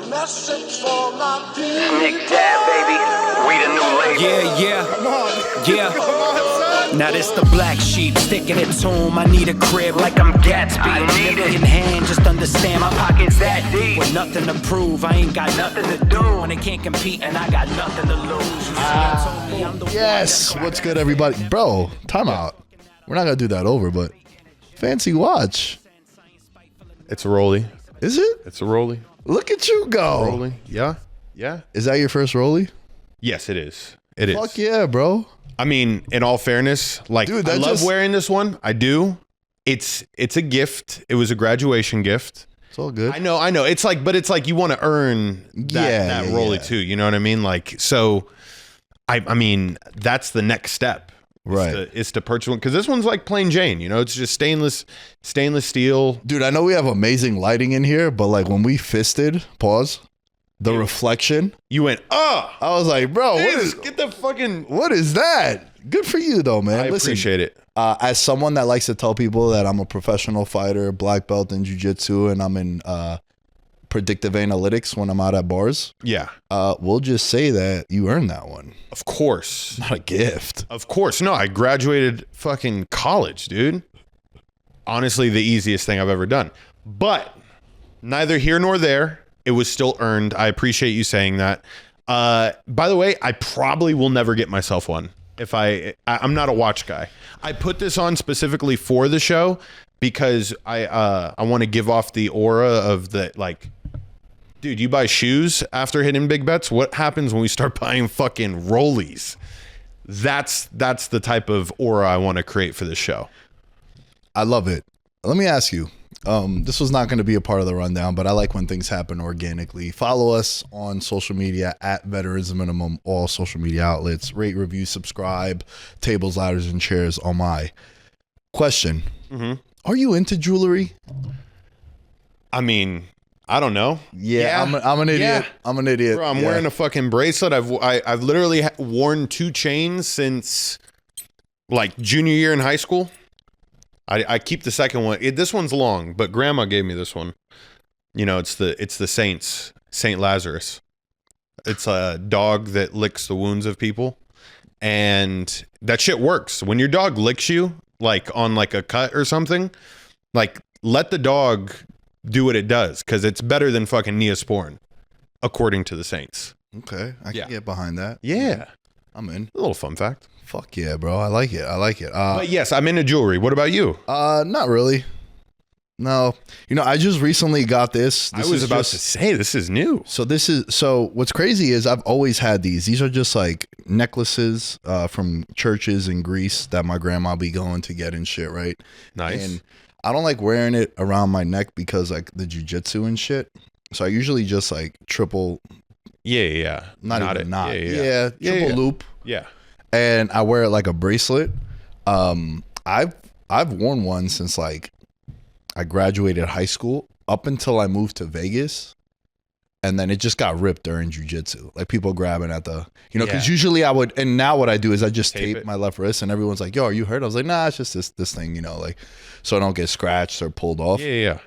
a message for my people. Nick Dad, baby. We the new label. Yeah. Come on. Yeah. Come on, son. Now this the black sheep, sticking it to him. I need a crib like I'm Gatsby. I need it. In hand, just understand my Pockets that deep. with nothing to prove. I ain't got nothing to do. When they can't compete and I got nothing to lose. You see, they told me I'm the Yes. one that What's good, everybody? Bro, time out. We're not going to do that over, but fancy watch. It's a rollie. Is it? It's a rollie. Look at you go. Rollie. Yeah. Yeah. Is that your first rollie? Yes, it is. It is. Fuck yeah, bro. I mean, in all fairness, like, Dude, I that love just- wearing this one. I do. It's a gift. It was a graduation gift. It's all good. I know. It's like, but it's like you want to earn that rollie too. You know what I mean? Like, so I mean, that's the next step. Right. Is to purchase one, because this one's like plain Jane. You know, it's just stainless steel. Dude, I know we have amazing lighting in here, but like when we fisted, the reflection, You went, oh, I was like, bro, get the fucking. what is that? Good for you though, man. I appreciate it. As someone that likes to tell people that I'm a professional fighter, black belt in jiu-jitsu, and I'm in predictive analytics when I'm out at bars, Yeah, we'll just say that you earned that one. of course. Not a gift. Of course. No, I graduated fucking college, dude. Honestly, the easiest thing I've ever done. But neither here nor there. It was still earned. I appreciate you saying that. By the way, I probably will never get myself one. If I'm not a watch guy. I put this on specifically for the show because I want to give off the aura of the, like, dude, you buy shoes after hitting big bets. What happens when we start buying fucking rollies? That's the type of aura I want to create for this show. I love it. Let me ask you. This was not going to be a part of the rundown, but I like when things happen organically. Follow us on social media at Veterans Minimum, all social media outlets. Rate, review, subscribe. Tables, ladders, and chairs on my question. Mm-hmm. Are you into jewelry? I mean, I don't know. Yeah. I'm an idiot. Yeah. I'm an idiot. Bro, I'm wearing a fucking bracelet. I've literally worn 2 chains since like junior year in high school. I keep the second one. This one's long, but Grandma gave me this one. You know, it's the Saint Lazarus. It's a dog that licks the wounds of people, and that shit works. When your dog licks you, like on like a cut or something, like let the dog do what it does, because it's better than fucking Neosporin, according to the Saints. Okay. I Yeah. can get behind that. Yeah, I'm in. a little fun fact. Fuck yeah, bro. I like it. But yes, I'm into jewelry. What about you? Not really. No. You know, I just recently got this. I was about to say, this is new. So what's crazy is I've always had these. These are just like necklaces from churches in Greece that my grandma be going to get and shit, right? Nice. And I don't like wearing it around my neck because like the jujitsu and shit. So I usually just like triple, Yeah. triple loop. Yeah. And I wear it like a bracelet. I've worn one since like I graduated high school up until I moved to Vegas, and then it just got ripped during jiu-jitsu. Like people grabbing at the, because usually I would, and now what I do is I just tape my left wrist, and everyone's like, "Yo, are you hurt?" I was like, "Nah, it's just this thing, like so I don't get scratched or pulled off." Yeah.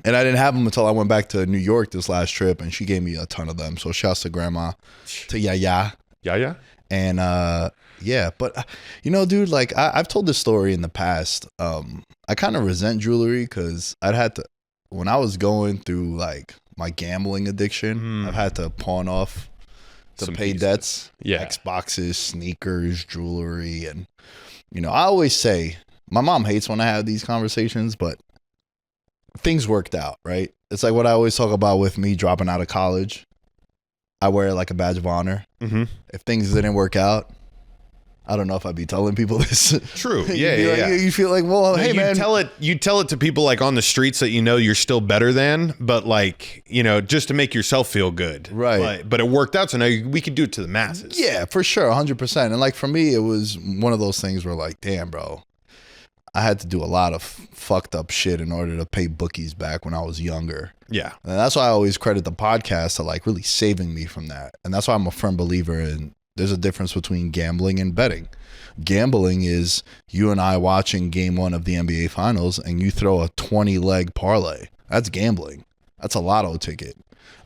And I didn't have them until I went back to New York this last trip, and she gave me a ton of them. So shouts to Grandma, to Yaya. Yeah. And yeah, but dude, like I've told this story in the past. I kind of resent jewelry because when I was going through like my gambling addiction, I've had to pawn off to Some pay pieces. debts. Yeah. Xboxes, sneakers, jewelry, and I always say my mom hates when I have these conversations, but things worked out, right? It's like what I always talk about with me dropping out of college. I wear it like a badge of honor. Mm-hmm. If things didn't work out, I don't know if I'd be telling people this. True. Yeah. You feel like, well, hey, man. You tell it to people like on the streets that you're still better than, but like, just to make yourself feel good. Right. But it worked out, so now we could do it to the masses. Yeah, for sure, 100%. And like for me, it was one of those things where like, damn, bro, I had to do a lot of fucked up shit in order to pay Bookies back when I was younger. Yeah. And that's why I always credit the podcast to like really saving me from that. And that's why I'm a firm believer in there's a difference between gambling and betting. Gambling is you and I watching game 1 of the NBA Finals and you throw a 20-leg parlay. That's gambling. That's a lotto ticket.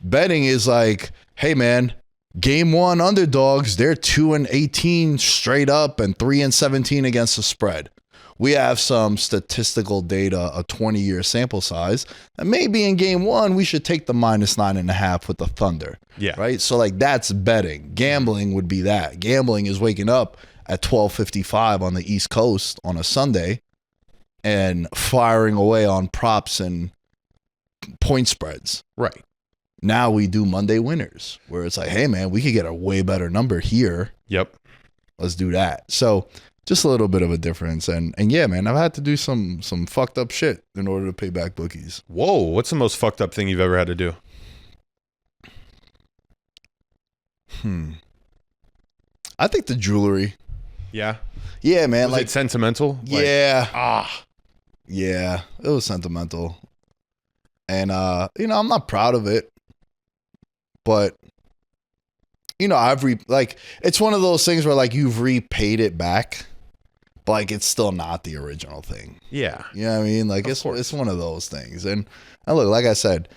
Betting is like, hey man, game 1 underdogs, they're 2-18 straight up and 3-17 against the spread. We have some statistical data, a 20-year sample size, and maybe in game 1 we should take the -9.5 with the Thunder. Yeah. Right. So like that's betting. Gambling would be that. Gambling is waking up at 12:55 on the East Coast on a Sunday and firing away on props and point spreads. Right. Now we do Monday winners, where it's like, hey man, we could get a way better number here. Yep. Let's do that. So just a little bit of a difference. And yeah, man, I've had to do some fucked up shit in order to pay back bookies. Whoa, what's the most fucked up thing you've ever had to do? I think the jewelry. Yeah. Yeah, man. Was it sentimental? Yeah. Yeah, it was sentimental. And I'm not proud of it. But it's one of those things where like you've repaid it back, but like it's still not the original thing. Yeah. You know what I mean? Like it's one of those things. And look, like I said,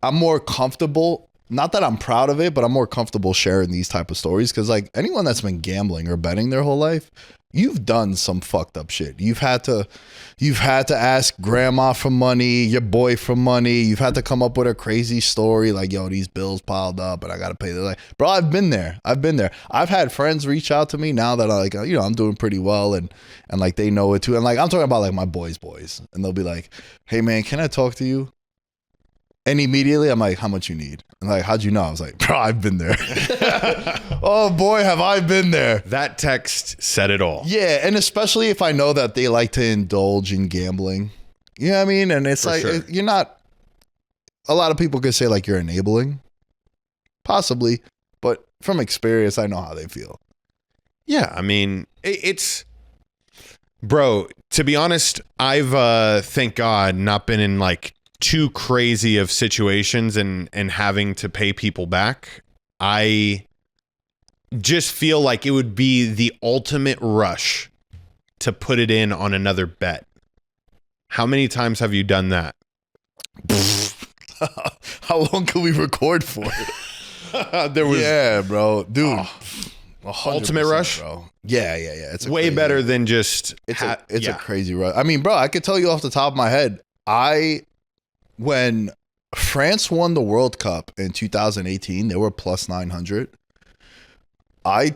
I'm more comfortable, not that I'm proud of it, but I'm more comfortable sharing these type of stories because like anyone that's been gambling or betting their whole life, you've done some fucked up shit. You've had to ask grandma for money, your boy for money. You've had to come up with a crazy story like, yo, these bills piled up and I got to pay. Like, bro, I've been there. I've had friends reach out to me now that I'm doing pretty well and like they know it too. And like, I'm talking about like my boys. And they'll be like, hey man, can I talk to you? And immediately I'm like, how much you need? And like, how'd you know? I was like, bro, I've been there. Oh boy, have I been there. That text said it all. Yeah, and especially if I know that they like to indulge in gambling. You know what I mean? And it's you're not, a lot of people could say like you're enabling. Possibly. But from experience, I know how they feel. Yeah, I mean, it's... Bro, to be honest, I've, thank God, not been in like too crazy of situations and having to pay people back. I just feel like it would be the ultimate rush to put it in on another bet. How many times have you done that? How long can we record for? Yeah, bro. Dude. Ultimate rush? Bro. Yeah. It's way better than just... It's a crazy rush. I mean, bro, I could tell you off the top of my head, when France won the World Cup in 2018, they were plus 900. I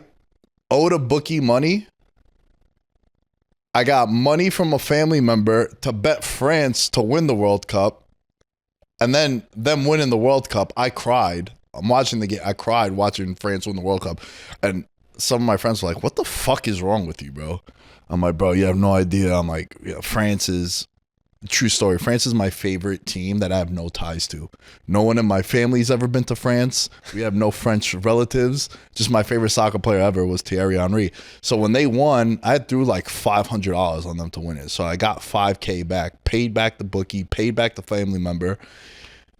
owed a bookie money. I got money from a family member to bet France to win the World Cup. And then them winning the World Cup, I cried. I'm watching the game. I cried watching France win the World Cup. And some of my friends were like, what the fuck is wrong with you, bro? I'm like, bro, you have no idea. I'm like, yeah, France is... True story. France is my favorite team that I have no ties to. No one in my family's ever been to France. We have no French relatives. Just my favorite soccer player ever was Thierry Henry. So when they won, I threw like $500 on them to win it. So I got $5,000 back, paid back the bookie, paid back the family member.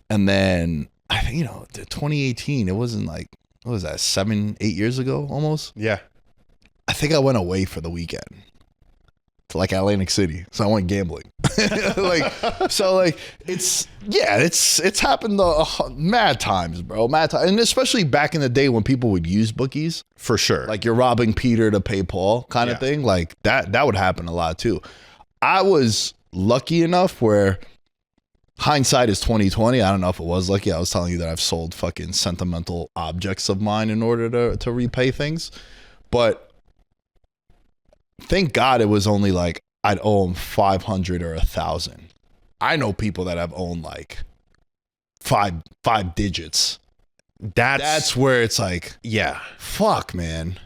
And then, I think, 2018, it wasn't like, what was that, 7-8 years ago almost? Yeah. I think I went away for the weekend to like Atlantic City. So I went gambling. It's happened mad times, bro. Mad times. And especially back in the day when people would use bookies. For sure. Like you're robbing Peter to pay Paul kind of thing. Like that would happen a lot too. I was lucky enough where hindsight is 2020. I don't know if it was lucky. I was telling you that I've sold fucking sentimental objects of mine in order to repay things. But thank God it was only like I'd owe them 500 or 1,000. I know people that have owned like five digits. That's where it's like, yeah, fuck, man.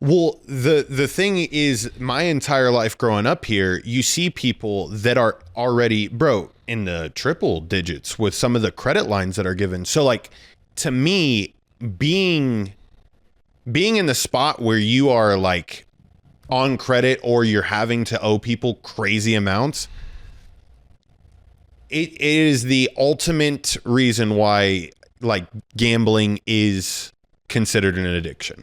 Well, the thing is, my entire life growing up here, you see people that are already, bro, in the triple digits with some of the credit lines that are given. So like, to me, being in the spot where you are like on credit or you're having to owe people crazy amounts, it is the ultimate reason why like gambling is considered an addiction.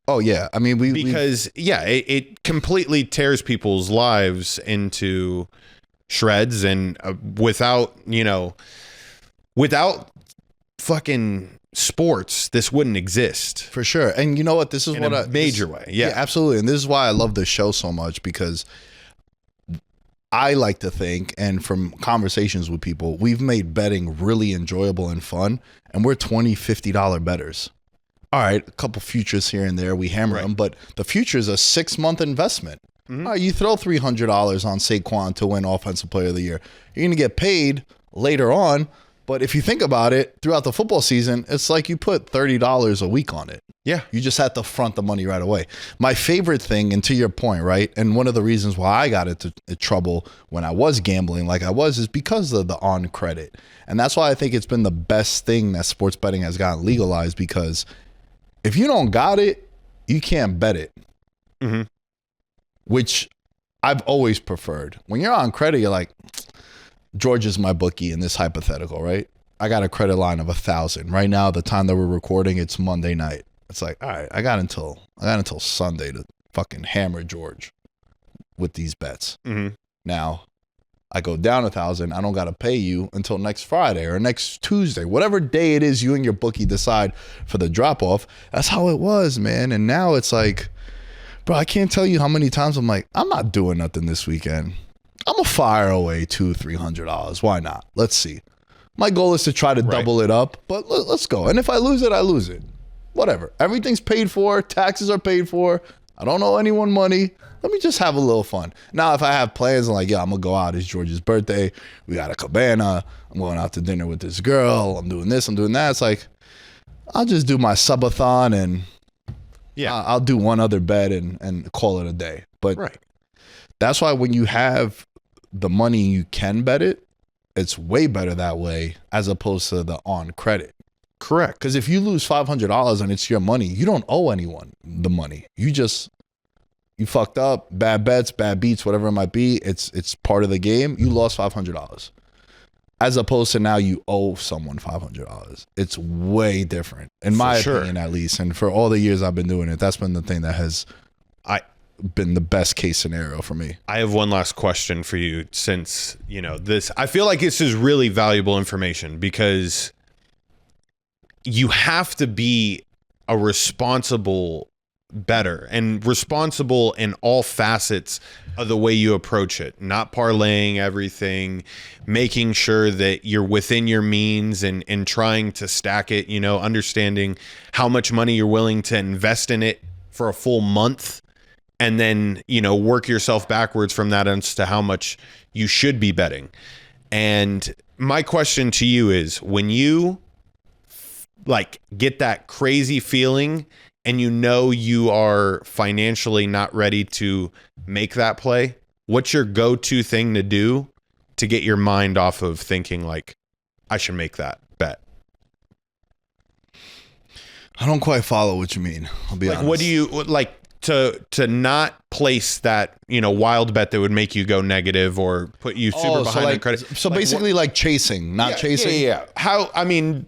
Oh yeah, I mean it completely tears people's lives into shreds, and without fucking sports, this wouldn't exist. For sure. And you know what? This is In what a major way. Yeah. absolutely. And this is why I love this show so much, because I like to think, and from conversations with people, we've made betting really enjoyable and fun, and we're $20, $50 bettors. All right, a couple futures here and there, we hammer them, but the future is a 6-month investment. All right, you throw $300 on Saquon to win Offensive Player of the Year. You're going to get paid later on, but if you think about it, throughout the football season, it's like you put $30 a week on it. Yeah. You just have to front the money right away. My favorite thing, and to your point, right, and one of the reasons why I got into trouble when I was gambling like I was is because of the on credit. And that's why I think it's been the best thing that sports betting has gotten legalized, because if you don't got it, you can't bet it. Which I've always preferred. When you're on credit, you're like, George is my bookie in this hypothetical, right? I got a credit line of 1,000. Right now, the time that we're recording, it's Monday night. It's like, all right, I got until Sunday to fucking hammer George with these bets. Now, I go down 1,000. I don't got to pay you until next Friday or next Tuesday, whatever day it is you and your bookie decide for the drop off. That's how it was, man. And now it's like, bro, I can't tell you how many times I'm like, I'm not doing nothing this weekend. I'm gonna fire away $200-$300. Why not? Let's see. My goal is to try to double it up, but let's go. And if I lose it, I lose it. Whatever. Everything's paid for. Taxes are paid for. I don't owe anyone money. Let me just have a little fun. Now, if I have plans, I'm like, yeah, I'm gonna go out. It's George's birthday. We got a cabana. I'm going out to dinner with this girl. I'm doing this. I'm doing that. It's like, I'll just do my subathon and I'll do one other bet and call it a day. But that's why when you have the money, you can bet it. It's way better that way as opposed to the on credit. Correct. Because if you lose $500 and it's your money, you don't owe anyone the money. You fucked up, bad bets, bad beats, whatever it might be. It's part of the game. You lost $500. As opposed to now you owe someone $500. It's way different, in my opinion, at least. And for all the years I've been doing it, that's been the thing that has been the best case scenario for me. I have one last question for you, since, this, I feel like this is really valuable information, because you have to be a responsible bettor and responsible in all facets of the way you approach it, not parlaying everything, making sure that you're within your means and trying to stack it, understanding how much money you're willing to invest in it for a full month. And then, work yourself backwards from that as to how much you should be betting. And my question to you is, when you get that crazy feeling and you are financially not ready to make that play, what's your go-to thing to do to get your mind off of thinking like, I should make that bet? I don't quite follow what you mean. I'll be honest. What do you like? To not place that, wild bet that would make you go negative or put you super behind on credit. So basically chasing, not chasing. Yeah.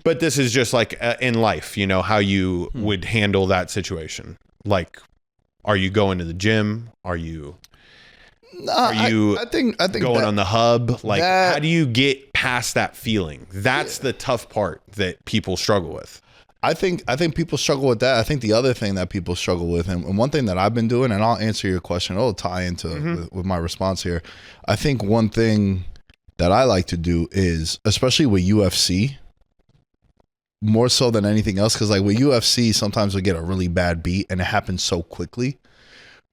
But this is just like in life, how you would handle that situation. Like, are you going to the gym? Are you I think going on the hub? Like, how do you get past that feeling? That's the tough part that people struggle with. I think people struggle with that. I think the other thing that people struggle with, and one thing that I've been doing, and I'll answer your question, it'll tie into with my response here. I think one thing that I like to do is, especially with UFC, more so than anything else, because like with UFC, sometimes we get a really bad beat and it happens so quickly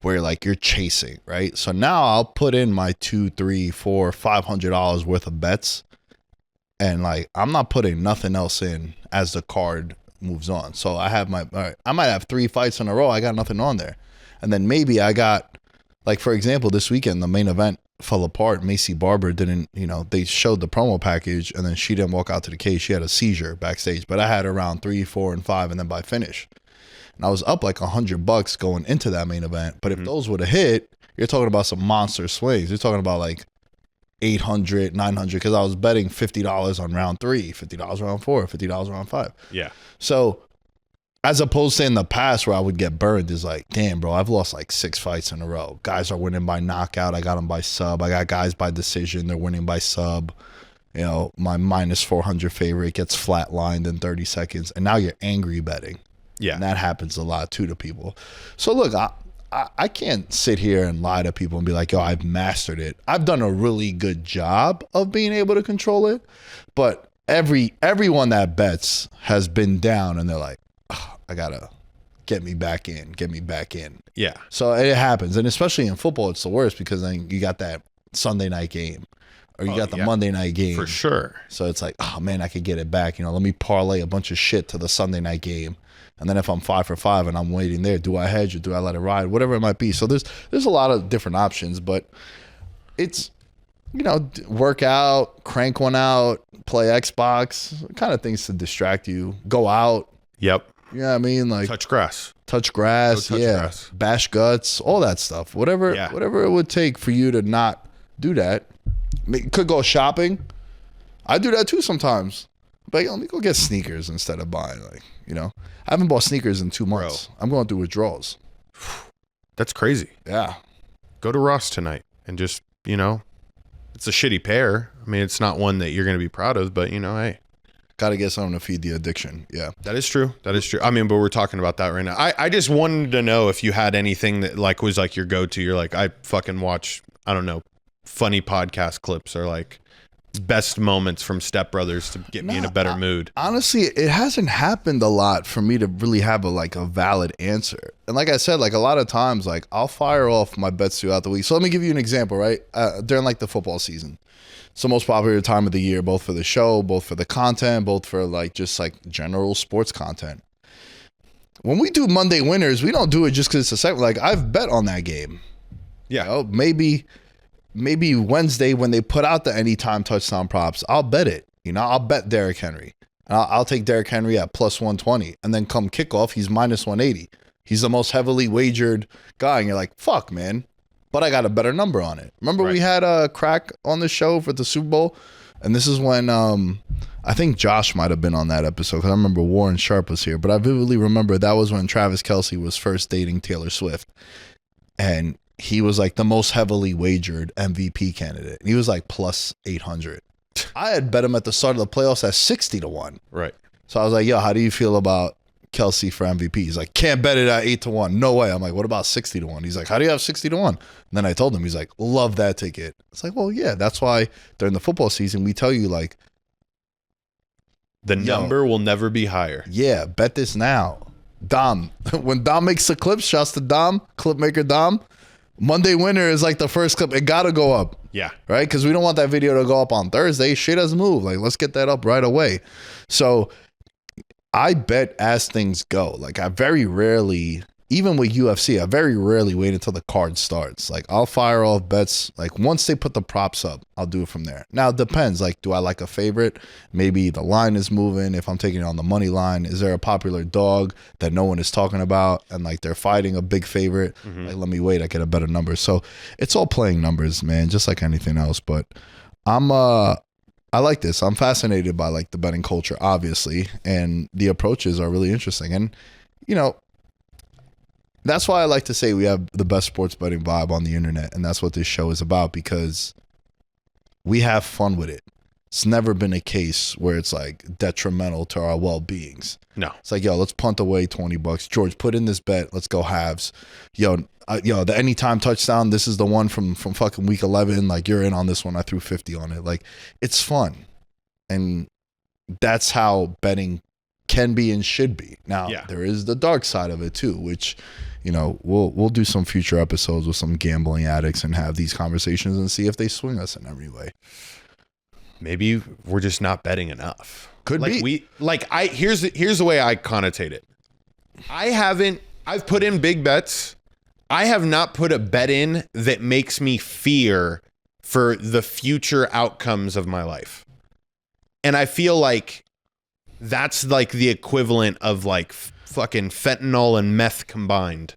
where like you're chasing, right? So now I'll put in my $200, $300, $400, $500 worth of bets, and like I'm not putting nothing else in as the card moves on. So I have I might have 3 fights in a row. I got nothing on there. And then maybe I got, like, for example, this weekend, the main event fell apart. Macy Barber didn't, they showed the promo package and then she didn't walk out to the cage. She had a seizure backstage, but I had her around 3, 4, and 5. And then by finish, and I was up like $100 going into that main event. But if those would have hit, you're talking about some monster swings. You're talking about like $800, $900, because I was betting $50 on round 3, $50 round 4, $50 round 5. Yeah. So as opposed to in the past where I would get burned, is like, damn, bro, I've lost like 6 fights in a row. Guys are winning by knockout. I got them by sub. I got guys by decision. They're winning by sub. You know, my minus 400 favorite gets flatlined in 30 seconds, and now you're angry betting. Yeah. And that happens a lot too to people. So look, I can't sit here and lie to people and be like, yo, I've mastered it. I've done a really good job of being able to control it. But everyone that bets has been down and they're like, oh, I gotta get me back in. Yeah. So it happens. And especially in football, it's the worst because then you got that Sunday night game. Or you got the Monday night game. For sure. So it's like, oh man, I could get it back. You know, let me parlay a bunch of shit to the Sunday night game. And then if I'm 5 for 5 and I'm waiting there, do I hedge or do I let it ride? Whatever it might be. So there's a lot of different options, but it's, you know, work out, crank one out, play Xbox, kind of things to distract you. Go out. Yep. You know what I mean? Like Touch grass. touch grass, Go touch grass. bash guts, all that stuff. Whatever it would take for you to not do that. Could go shopping. I do that too sometimes. But let me go get sneakers instead of buying, like, you know. I haven't bought sneakers in 2 months. Bro. I'm going through withdrawals. That's crazy. Yeah. Go to Ross tonight and just, you know, it's a shitty pair. I mean, it's not one that you're going to be proud of, but, you know, hey. Got to get something to feed the addiction. Yeah. That is true. I mean, but we're talking about that right now. I just wanted to know if you had anything that like was like your go-to. You're like, I fucking watch, I don't know, funny podcast clips or like best moments from Step Brothers to get me in a better mood. Honestly, it hasn't happened a lot for me to really have a valid answer. And like I said, like a lot of times, like I'll fire off my bets throughout the week. So let me give you an example, right? During like the football season. It's the most popular time of the year, both for the show, both for the content, both for like just like general sports content. When we do Monday winners, we don't do it just because it's a second. Like I've bet on that game. Yeah. You know, maybe Wednesday when they put out the anytime touchdown props, I'll bet it. You know, I'll bet Derrick Henry. And I'll take Derrick Henry at plus 120. And then come kickoff, he's minus 180. He's the most heavily wagered guy. And you're like, fuck, man. But I got a better number on it. Remember we had a crack on the show for the Super Bowl? And this is when I think Josh might have been on that episode because I remember Warren Sharp was here. But I vividly remember that was when Travis Kelce was first dating Taylor Swift. And he was like the most heavily wagered MVP candidate. And he was like plus 800. I had bet him at the start of the playoffs at 60-1. Right. So I was like, yo, how do you feel about Kelce for MVP? He's like, can't bet it at 8-1. No way. I'm like, what about 60-1? He's like, how do you have 60-1? And then I told him, he's like, love that ticket. It's like, well, yeah, that's why during the football season, we tell you like, the number will never be higher. Yeah, bet this now. Dom, when Dom makes the clips, shouts to Dom, clip maker Dom, Monday winner is like the first clip. It got to go up. Yeah. Right? Because we don't want that video to go up on Thursday. Shit doesn't move. Like, let's get that up right away. So I bet as things go. Like, I very rarely, even with UFC, I very rarely wait until the card starts. Like, I'll fire off bets. Like, once they put the props up, I'll do it from there. Now, it depends. Like, do I like a favorite? Maybe the line is moving. If I'm taking it on the money line, is there a popular dog that no one is talking about? And, like, they're fighting a big favorite. Like, let me wait. I get a better number. So, it's all playing numbers, man, just like anything else. But I like this. I'm fascinated by, like, the betting culture, obviously. And the approaches are really interesting. And, you know, that's why I like to say we have the best sports betting vibe on the internet, and that's what this show is about because we have fun with it. It's never been a case where it's like detrimental to our well-beings. No. It's like, yo, let's punt away $20. George, put in this bet. Let's go halves. Yo, the anytime touchdown, this is the one from fucking week 11. Like, you're in on this one. I threw 50 on it. Like, it's fun. And that's how betting can be and should be. Now, there is the dark side of it too, which, you know, we'll do some future episodes with some gambling addicts and have these conversations and see if they swing us in every way. Maybe we're just not betting enough. Could be. Here's the way I connotate it. I've put in big bets. I have not put a bet in that makes me fear for the future outcomes of my life. And I feel like that's like the equivalent of like fucking fentanyl and meth combined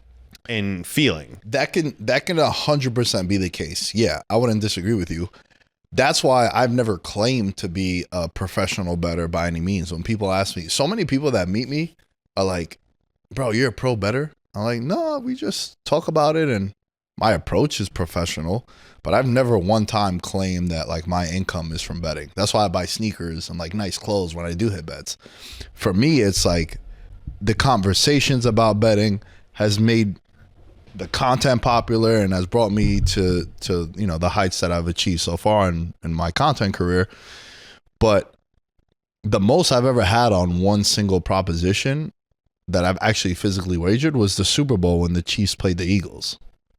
and feeling. That can 100% be the case. Yeah, I wouldn't disagree with you. That's why I've never claimed to be a professional bettor by any means. When people ask me, so many people that meet me are like, bro, you're a pro bettor? I'm like, no, we just talk about it and my approach is professional, but I've never one time claimed that like my income is from betting. That's why I buy sneakers and like nice clothes when I do hit bets. For me, it's like the conversations about betting has made the content popular and has brought me to you know the heights that I've achieved so far in my content career. But the most I've ever had on one single proposition that I've actually physically wagered was the Super Bowl when the Chiefs played the Eagles.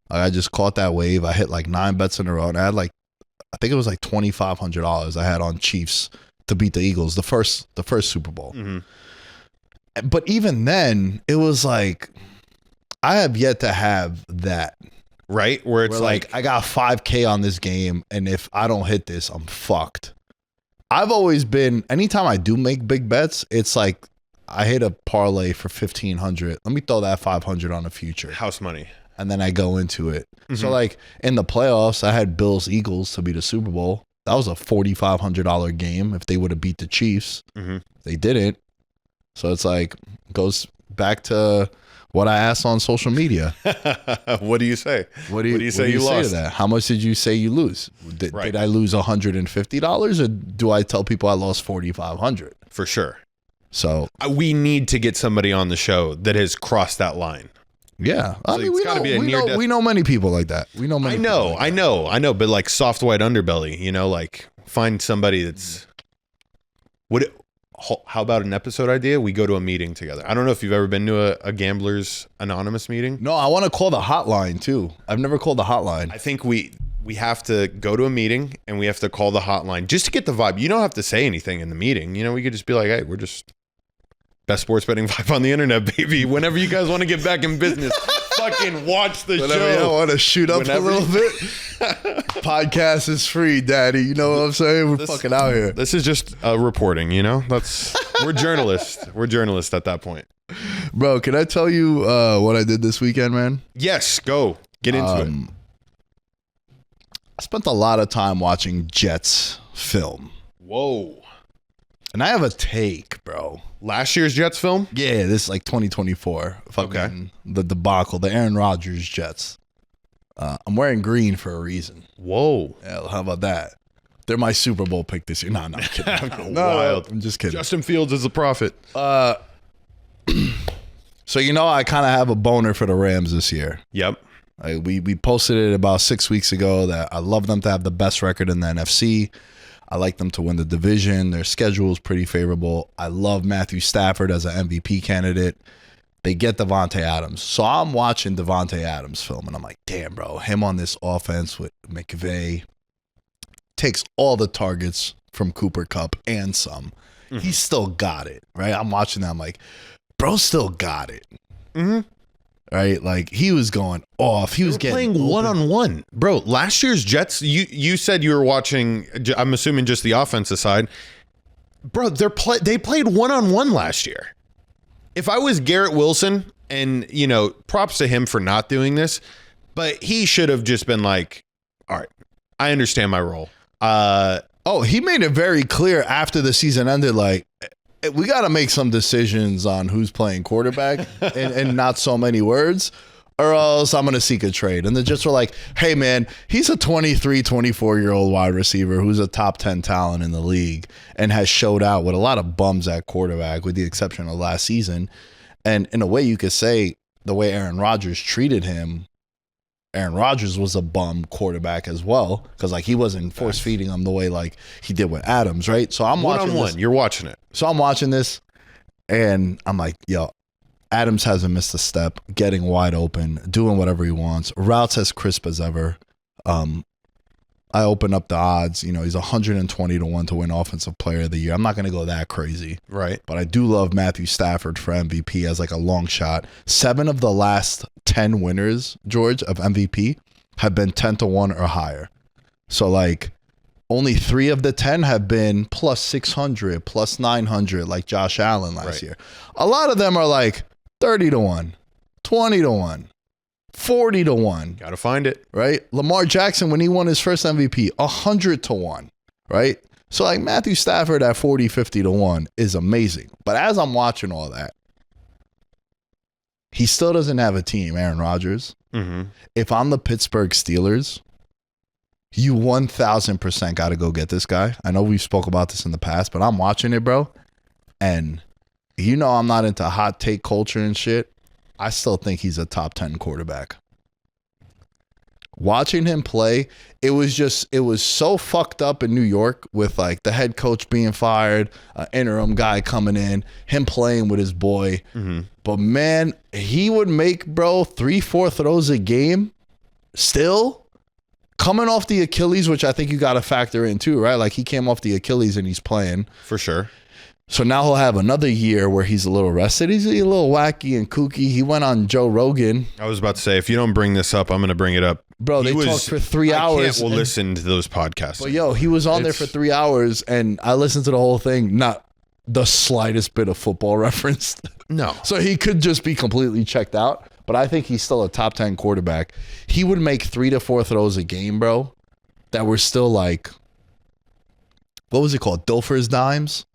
Like, I just caught that wave. I hit like 9 bets in a row, and I had like, I think it was like $2,500 I had on Chiefs to beat the Eagles, the first Super Bowl. Mm-hmm. But even then, it was like, I have yet to have that. Right? Where it's like, I got $5K on this game, and if I don't hit this, I'm fucked. I've always been, anytime I do make big bets, it's like, I hit a parlay for $1,500. Let me throw that $500 on the future. House money. And then I go into it. Mm-hmm. So like in the playoffs, I had Bills Eagles to beat the Super Bowl. That was a $4,500 game if they would have beat the Chiefs. Mm-hmm. They didn't. So it's like, goes back to what I asked on social media. What do you say? What do you say you lost? To that? How much did you say you lose? Did I lose $150, or do I tell people I lost $4,500? For sure. So we need to get somebody on the show that has crossed that line. Yeah, I mean, we know many people like that. We know many. I know, but like soft white underbelly, you know, like find somebody that's. How about an episode idea? We go to a meeting together. I don't know if you've ever been to a Gamblers Anonymous meeting. No, I want to call the hotline too. I've never called the hotline. I think we have to go to a meeting and we have to call the hotline just to get the vibe. You don't have to say anything in the meeting. You know, we could just be like, hey, we're just best sports betting vibe on the internet, baby. Whenever you guys want to get back in business, fucking watch the Whenever show. y'all want to shoot up a little bit. Podcast is free, daddy. You know what I'm saying? We're fucking out here. This is just reporting, you know? We're journalists. We're journalists at that point. Bro, can I tell you what I did this weekend, man? Yes, go. Get into it. I spent a lot of time watching Jets film. Whoa. And I have a take, bro. Last year's Jets film? Yeah, this is like 2024. Fucking the debacle, the Aaron Rodgers Jets. I'm wearing green for a reason. Whoa. Yeah, how about that? They're my Super Bowl pick this year. No, I'm kidding. Wild. I'm just kidding. Justin Fields is the prophet. So, you know, I kind of have a boner for the Rams this year. Yep. We posted it about 6 weeks ago that I love them to have the best record in the NFC. I like them to win the division. Their schedule is pretty favorable. I love Matthew Stafford as an MVP candidate. They get Devontae Adams. So I'm watching Devontae Adams film, and I'm like, damn, bro, him on this offense with McVay takes all the targets from Cooper Kupp and some. Mm-hmm. He still got it, right? I'm watching that. I'm like, bro still got it. Mm-hmm. Right? Like, he was going off. He was getting playing one-on-one. Bro, last year's Jets, you said you were watching, I'm assuming just the offensive side. Bro, they played one-on-one last year. If I was Garrett Wilson, and, you know, props to him for not doing this, but he should have just been like, all right, I understand my role. He made it very clear after the season ended, like, we got to make some decisions on who's playing quarterback and not so many words, or else I'm going to seek a trade. And the Jets were like, hey, man, he's a 23, 24-year-old wide receiver who's a top 10 talent in the league and has showed out with a lot of bums at quarterback, with the exception of last season. And in a way, you could say the way Aaron Rodgers treated him, Aaron Rodgers was a bum quarterback as well, because like he wasn't force feeding him the way like he did with Adams, right? So I'm watching one-on-one. You're watching it. So I'm watching this, and I'm like, yo, Adams hasn't missed a step, getting wide open, doing whatever he wants. Routes as crisp as ever. I open up the odds. You know, he's 120 to 1 to win Offensive Player of the Year. I'm not going to go that crazy. Right. But I do love Matthew Stafford for MVP as like a long shot. 7 of the last 10 winners, George, of MVP have been 10 to 1 or higher. So like only 3 of the 10 have been plus 600, plus 900 like Josh Allen last year. A lot of them are like 30 to 1, 20 to 1. 40 to 1. Gotta find it. Right? Lamar Jackson, when he won his first MVP, 100 to 1. Right? So like Matthew Stafford at 40, 50 to 1 is amazing. But as I'm watching all that, he still doesn't have a team, Aaron Rodgers. If I'm the Pittsburgh Steelers, you 1,000% got to go get this guy. I know we spoke about this in the past, but I'm watching it, bro. And you know I'm not into hot take culture and shit. I still think he's a top 10 quarterback. Watching him play, it was so fucked up in New York with like the head coach being fired, an interim guy coming in, him playing with his boy. But man, he would make, bro, 3-4 throws a game still coming off the Achilles, which I think you got to factor in too, right? Like he came off the Achilles and he's playing. For sure. So now he'll have another year where he's a little rested. He's a little wacky and kooky. He went on Joe Rogan. I was about to say, if you don't bring this up, I'm going to bring it up. Bro, they talked for 3 hours. We'll listen to those podcasts. But yo, he was on there for 3 hours and I listened to the whole thing. Not the slightest bit of football reference. No. So he could just be completely checked out. But I think he's still a top 10 quarterback. He would make 3 to 4 throws a game, bro, that were still like, what was it called? Dilfer's Dimes?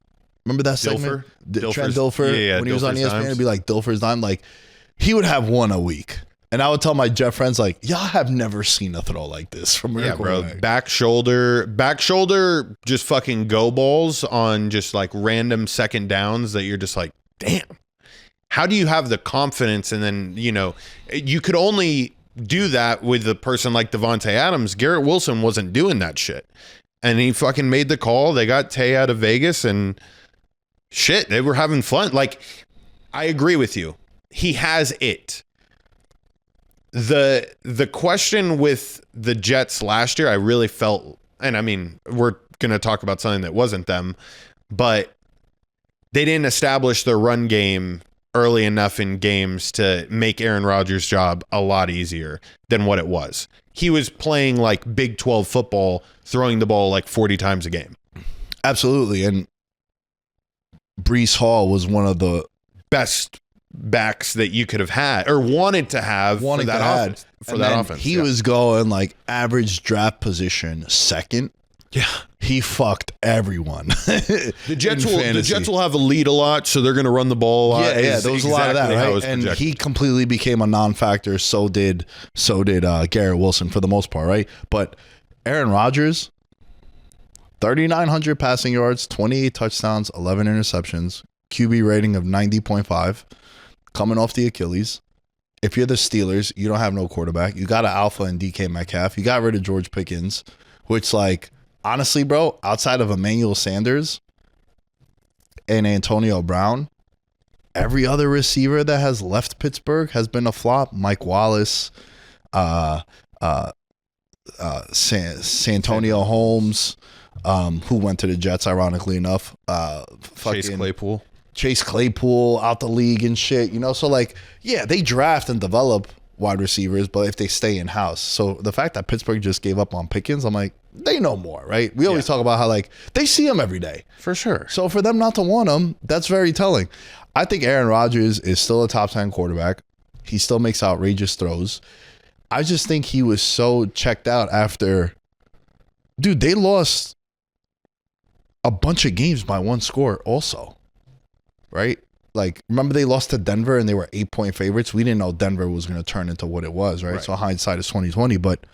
Remember that segment? Trent Dilfer? Yeah, when he was on Dilfer's ESPN, Dimes. it'd be like Dilfer's Dime. Like, he would have one a week. And I would tell my Jeff friends, like, y'all have never seen a throw like this from Yeah, a bro. quarterback. Back shoulder, just fucking go balls on just like random second downs that you're just like, damn. How do you have the confidence? And then, you know, you could only do that with a person like Devontae Adams. Garrett Wilson wasn't doing that shit. And he fucking made the call. They got Tay out of Vegas and shit, they were having fun. Like, I agree with you. He has it. The question with the Jets last year, I really felt, and I mean, we're going to talk about something that wasn't them, but they didn't establish their run game early enough in games to make Aaron Rodgers' job a lot easier than what it was. He was playing like Big 12 football, throwing the ball like 40 times a game. Absolutely. And Breece Hall was one of the best backs that you could have had or wanted to have for that offense. He was going like average draft position second. Yeah. He fucked everyone. The Jets will have a lead a lot, so they're going to run the ball a lot. Yeah, there was a lot of that, right? And projected. he completely became a non-factor. So did Garrett Wilson for the most part, right? But Aaron Rodgers, 3,900 passing yards, 28 touchdowns, 11 interceptions, QB rating of 90.5, coming off the Achilles. If you're the Steelers, you don't have no quarterback. You got an alpha in DK Metcalf. You got rid of George Pickens, which, like, honestly, bro, outside of Emmanuel Sanders and Antonio Brown, every other receiver that has left Pittsburgh has been a flop. Mike Wallace, Santonio Holmes, who went to the Jets, ironically enough. Chase Claypool out the league and shit, you know? So, like, yeah, they draft and develop wide receivers, but if they stay in-house. So the fact that Pittsburgh just gave up on Pickens, I'm like, they know more, right? We always talk about how, like, they see him every day. For sure. So for them not to want him, that's very telling. I think Aaron Rodgers is still a top 10 quarterback. He still makes outrageous throws. I just think he was so checked out after, dude, they lost a bunch of games by one score also, right? Like, remember they lost to Denver and they were 8-point favorites? We didn't know Denver was going to turn into what it was, right? So hindsight is 2020. But,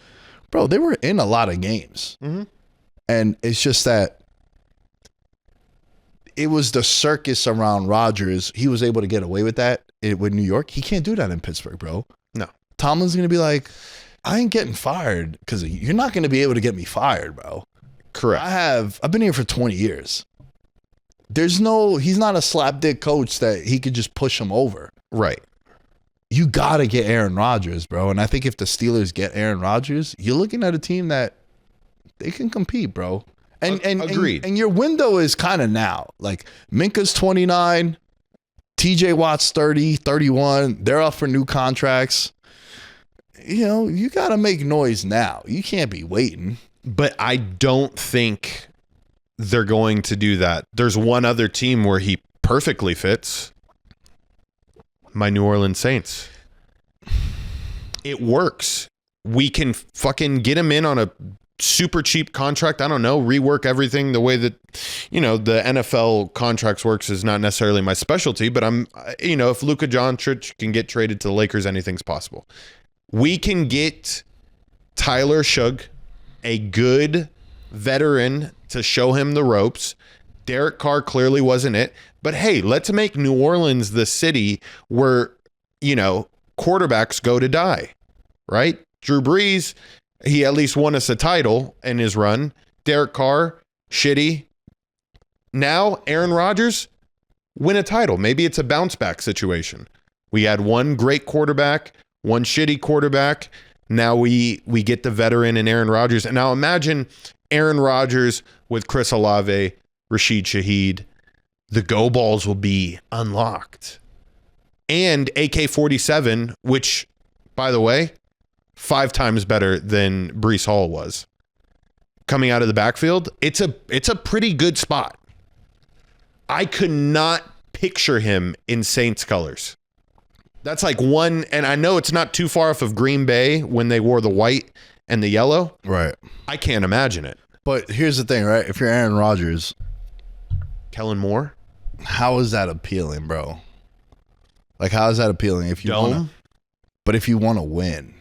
bro, they were in a lot of games. Mm-hmm. And it's just that it was the circus around Rodgers. He was able to get away with that with New York. He can't do that in Pittsburgh, bro. No. Tomlin's going to be like, I ain't getting fired because you're not going to be able to get me fired, bro. Correct. I've been here for 20 years. He's not a slapdick coach that he could just push him over. Right. You got to get Aaron Rodgers, bro. And I think if the Steelers get Aaron Rodgers, you're looking at a team that they can compete, bro. And agreed. And your window is kind of now. Like, Minka's 29, TJ Watt's 30, 31. They're up for new contracts. You know, you got to make noise now. You can't be waiting. But I don't think they're going to do that. There's one other team where he perfectly fits. My New Orleans Saints. It works. We can fucking get him in on a super cheap contract. I don't know, rework everything the way that, you know, the NFL contracts works is not necessarily my specialty, but if Luka Doncic can get traded to the Lakers, anything's possible. We can get Tyler Shug, a good veteran, to show him the ropes. Derek Carr clearly wasn't it. But hey, let's make New Orleans the city where, quarterbacks go to die, right? Drew Brees, he at least won us a title in his run. Derek Carr, shitty. Now, Aaron Rodgers, win a title. Maybe it's a bounce back situation. We had one great quarterback, one shitty quarterback. Now we get the veteran and Aaron Rodgers. And now imagine Aaron Rodgers with Chris Olave, Rashid Shaheed. The go balls will be unlocked. And AK-47, which, by the way, 5 times better than Breece Hall was. Coming out of the backfield, it's a pretty good spot. I could not picture him in Saints colors. That's like one, and I know it's not too far off of Green Bay when they wore the white and the yellow. Right. I can't imagine it. But here's the thing, right? If you're Aaron Rodgers, Kellen Moore, how is that appealing, bro? Like, how is that appealing if you Dome? But if you want to win,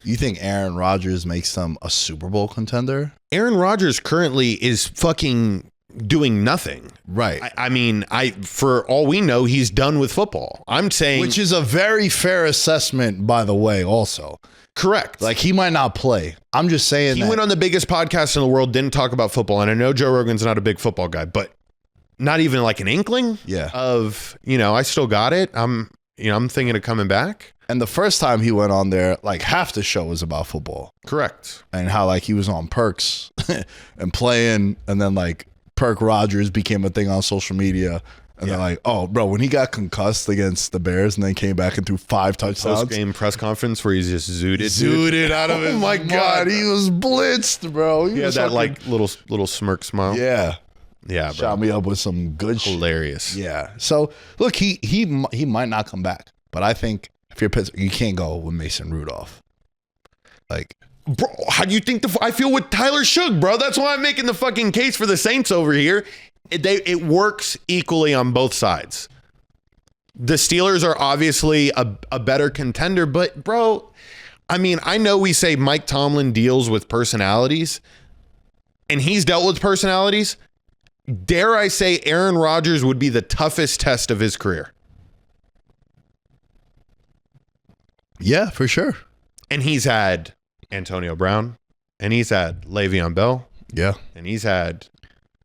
you think Aaron Rodgers makes them a Super Bowl contender? Aaron Rodgers currently is fucking doing nothing. Right. I mean, for all we know, he's done with football. I'm saying, Which is a very fair assessment, by the way, also. correct. Like, he might not play. I'm just saying He that. went on the biggest podcast in the world, didn't talk about football. And I know Joe Rogan's not a big football guy, but not even like an inkling Yeah. of, I still got it. I'm thinking of coming back. And the first time he went on there, like, half the show was about football. Correct. And how, like, he was on perks and playing. And then, like, Perk Rodgers became a thing on social media. And they're like, oh, bro, when he got concussed against the Bears and then came back and threw 5 touchdowns. Post-game press conference where he's just zooted. Zooted out of his Oh my God. He was blitzed, bro. He had was that fucking- like little smirk smile. Yeah. Yeah, bro. Shot me up with some good shit. Hilarious. Yeah. So, look, he might not come back. But I think if you're Pittsburgh, you can't go with Mason Rudolph. Like, Bro, how do you think I feel with Tyler Shug, bro? That's why I'm making the fucking case for the Saints over here. It works equally on both sides. The Steelers are obviously a better contender, but bro, I mean, I know we say Mike Tomlin deals with personalities, and he's dealt with personalities. Dare I say Aaron Rodgers would be the toughest test of his career. yeah, for sure. And he's had Antonio Brown, and he's had Le'Veon Bell, Yeah. and he's had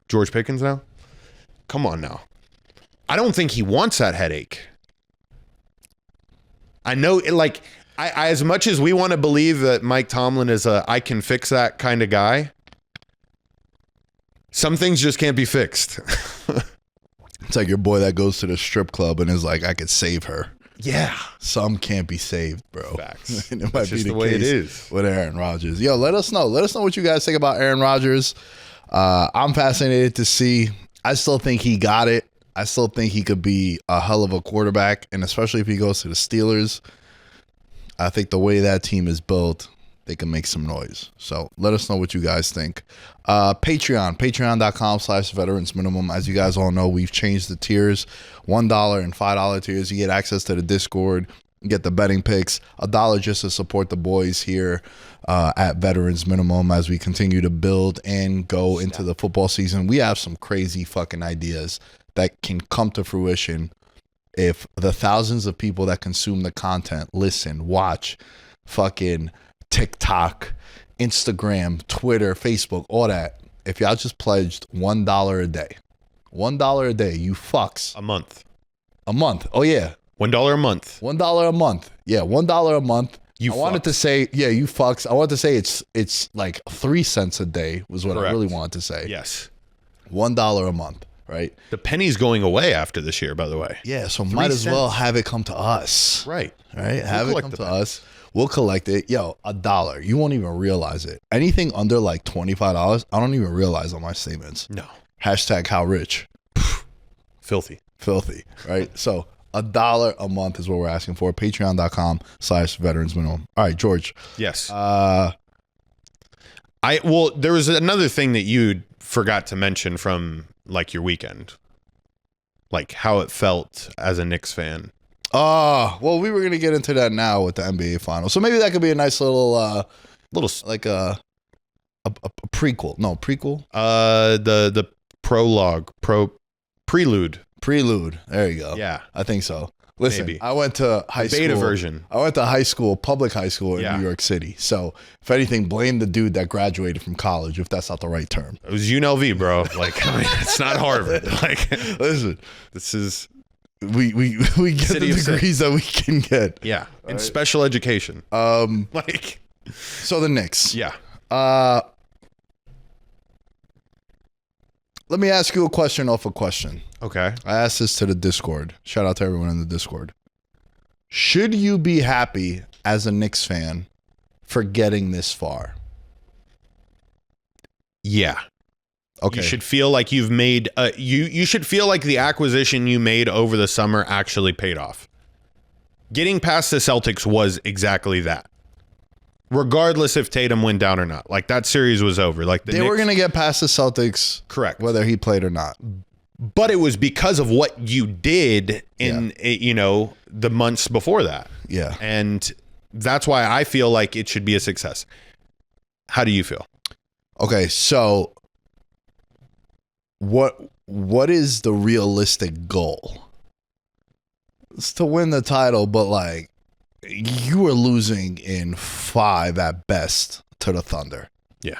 George Pickens now. Come on now. I don't think he wants that headache. I know, I as much as we want to believe that Mike Tomlin is I can fix that kind of guy, some things just can't be fixed. It's like your boy that goes to the strip club and is like, I could save her. Yeah. Some can't be saved, bro. Facts. And it might That's be just the the way it case is. with Aaron Rodgers. Yo, let us know. Let us know what you guys think about Aaron Rodgers. I'm fascinated to see. I still think he got it. I still think he could be a hell of a quarterback, and especially if he goes to the Steelers. I think the way that team is built, they can make some noise. So let us know what you guys think. Patreon.com/veterans minimum. As you guys all know, we've changed the tiers. $1 and $5 tiers. You get access to the Discord. You get the betting picks. $1 just to support the boys here at Veterans Minimum as we continue to build and go into the football season. We have some crazy fucking ideas that can come to fruition if the thousands of people that consume the content, listen, watch, fucking TikTok, Instagram, Twitter, Facebook, all that. If y'all just pledged $1 a day, $1 a day, you fucks. A month. A month. Oh, yeah. $1 a month. $1 a month. Yeah, $1 a month. You I wanted to say, yeah, you fucks. I wanted to say it's like 3 cents a day was what I Correct. really wanted to say. Yes. $1 a month, right? The penny's going away after this year, by the way. Yeah, so might as well have it come to us. Right. Right? Have it collect come the to penny. us. We'll collect it. Yo, $1. You won't even realize it. Anything under like $25, I don't even realize on my statements. No. Hashtag how rich. Filthy. Filthy. Right? So $1 a month is what we're asking for. Patreon.com/veterans minimum. All right, George. Yes. There was another thing that you forgot to mention from like your weekend. Like how it felt as a Knicks fan. Well, we were gonna get into that now with the NBA Finals, so maybe that could be a nice little like a prequel. No, prequel. The prologue, prelude. There you go. Yeah, I think so. Listen, maybe. I went to high school. Beta version. I went to high school, public high school in New York City. So, if anything, blame the dude that graduated from college, if that's not the right term. It was UNLV, bro. Like, I mean, it's not Harvard. Like, listen, this is we get City the of degrees that we can get. Yeah, in special education. Like, so the Knicks. Yeah. Let me ask you a question off a question. Okay. I asked this to the Discord. Shout out to everyone in the Discord. Should you be happy as a Knicks fan for getting this far? Yeah. Okay. You should feel like you've made you should feel like the acquisition you made over the summer actually paid off. Getting past the Celtics was exactly that. Regardless if Tatum went down or not. Like, that series was over. Like, they were going to get past the Celtics, correct, whether he played or not. But it was because of what you did in the months before that. Yeah. And that's why I feel like it should be a success. How do you feel? Okay, so what is the realistic goal? It's to win the title, but like, you were losing in 5 at best to the Thunder. Yeah.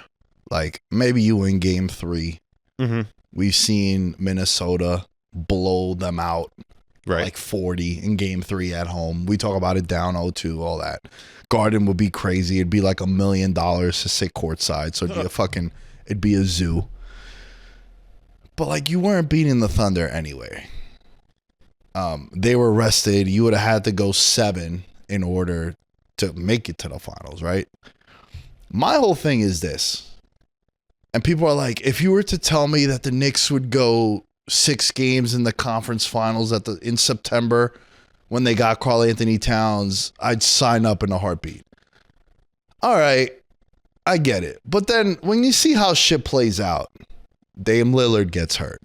Like, maybe you win game 3. Mm-hmm. We've seen Minnesota blow them out, right, like 40 in game 3 at home. We talk about it down 0-2, all that. Garden would be crazy. It'd be like $1 million to sit courtside. So it'd be a zoo. But like, you weren't beating the Thunder anyway. They were rested. You would have had to go 7 in order to make it to the finals, right? My whole thing is this. And people are like, if you were to tell me that the Knicks would go 6 games in the conference finals in September when they got Karl Anthony Towns, I'd sign up in a heartbeat. All right, I get it. But then when you see how shit plays out, Dame Lillard gets hurt.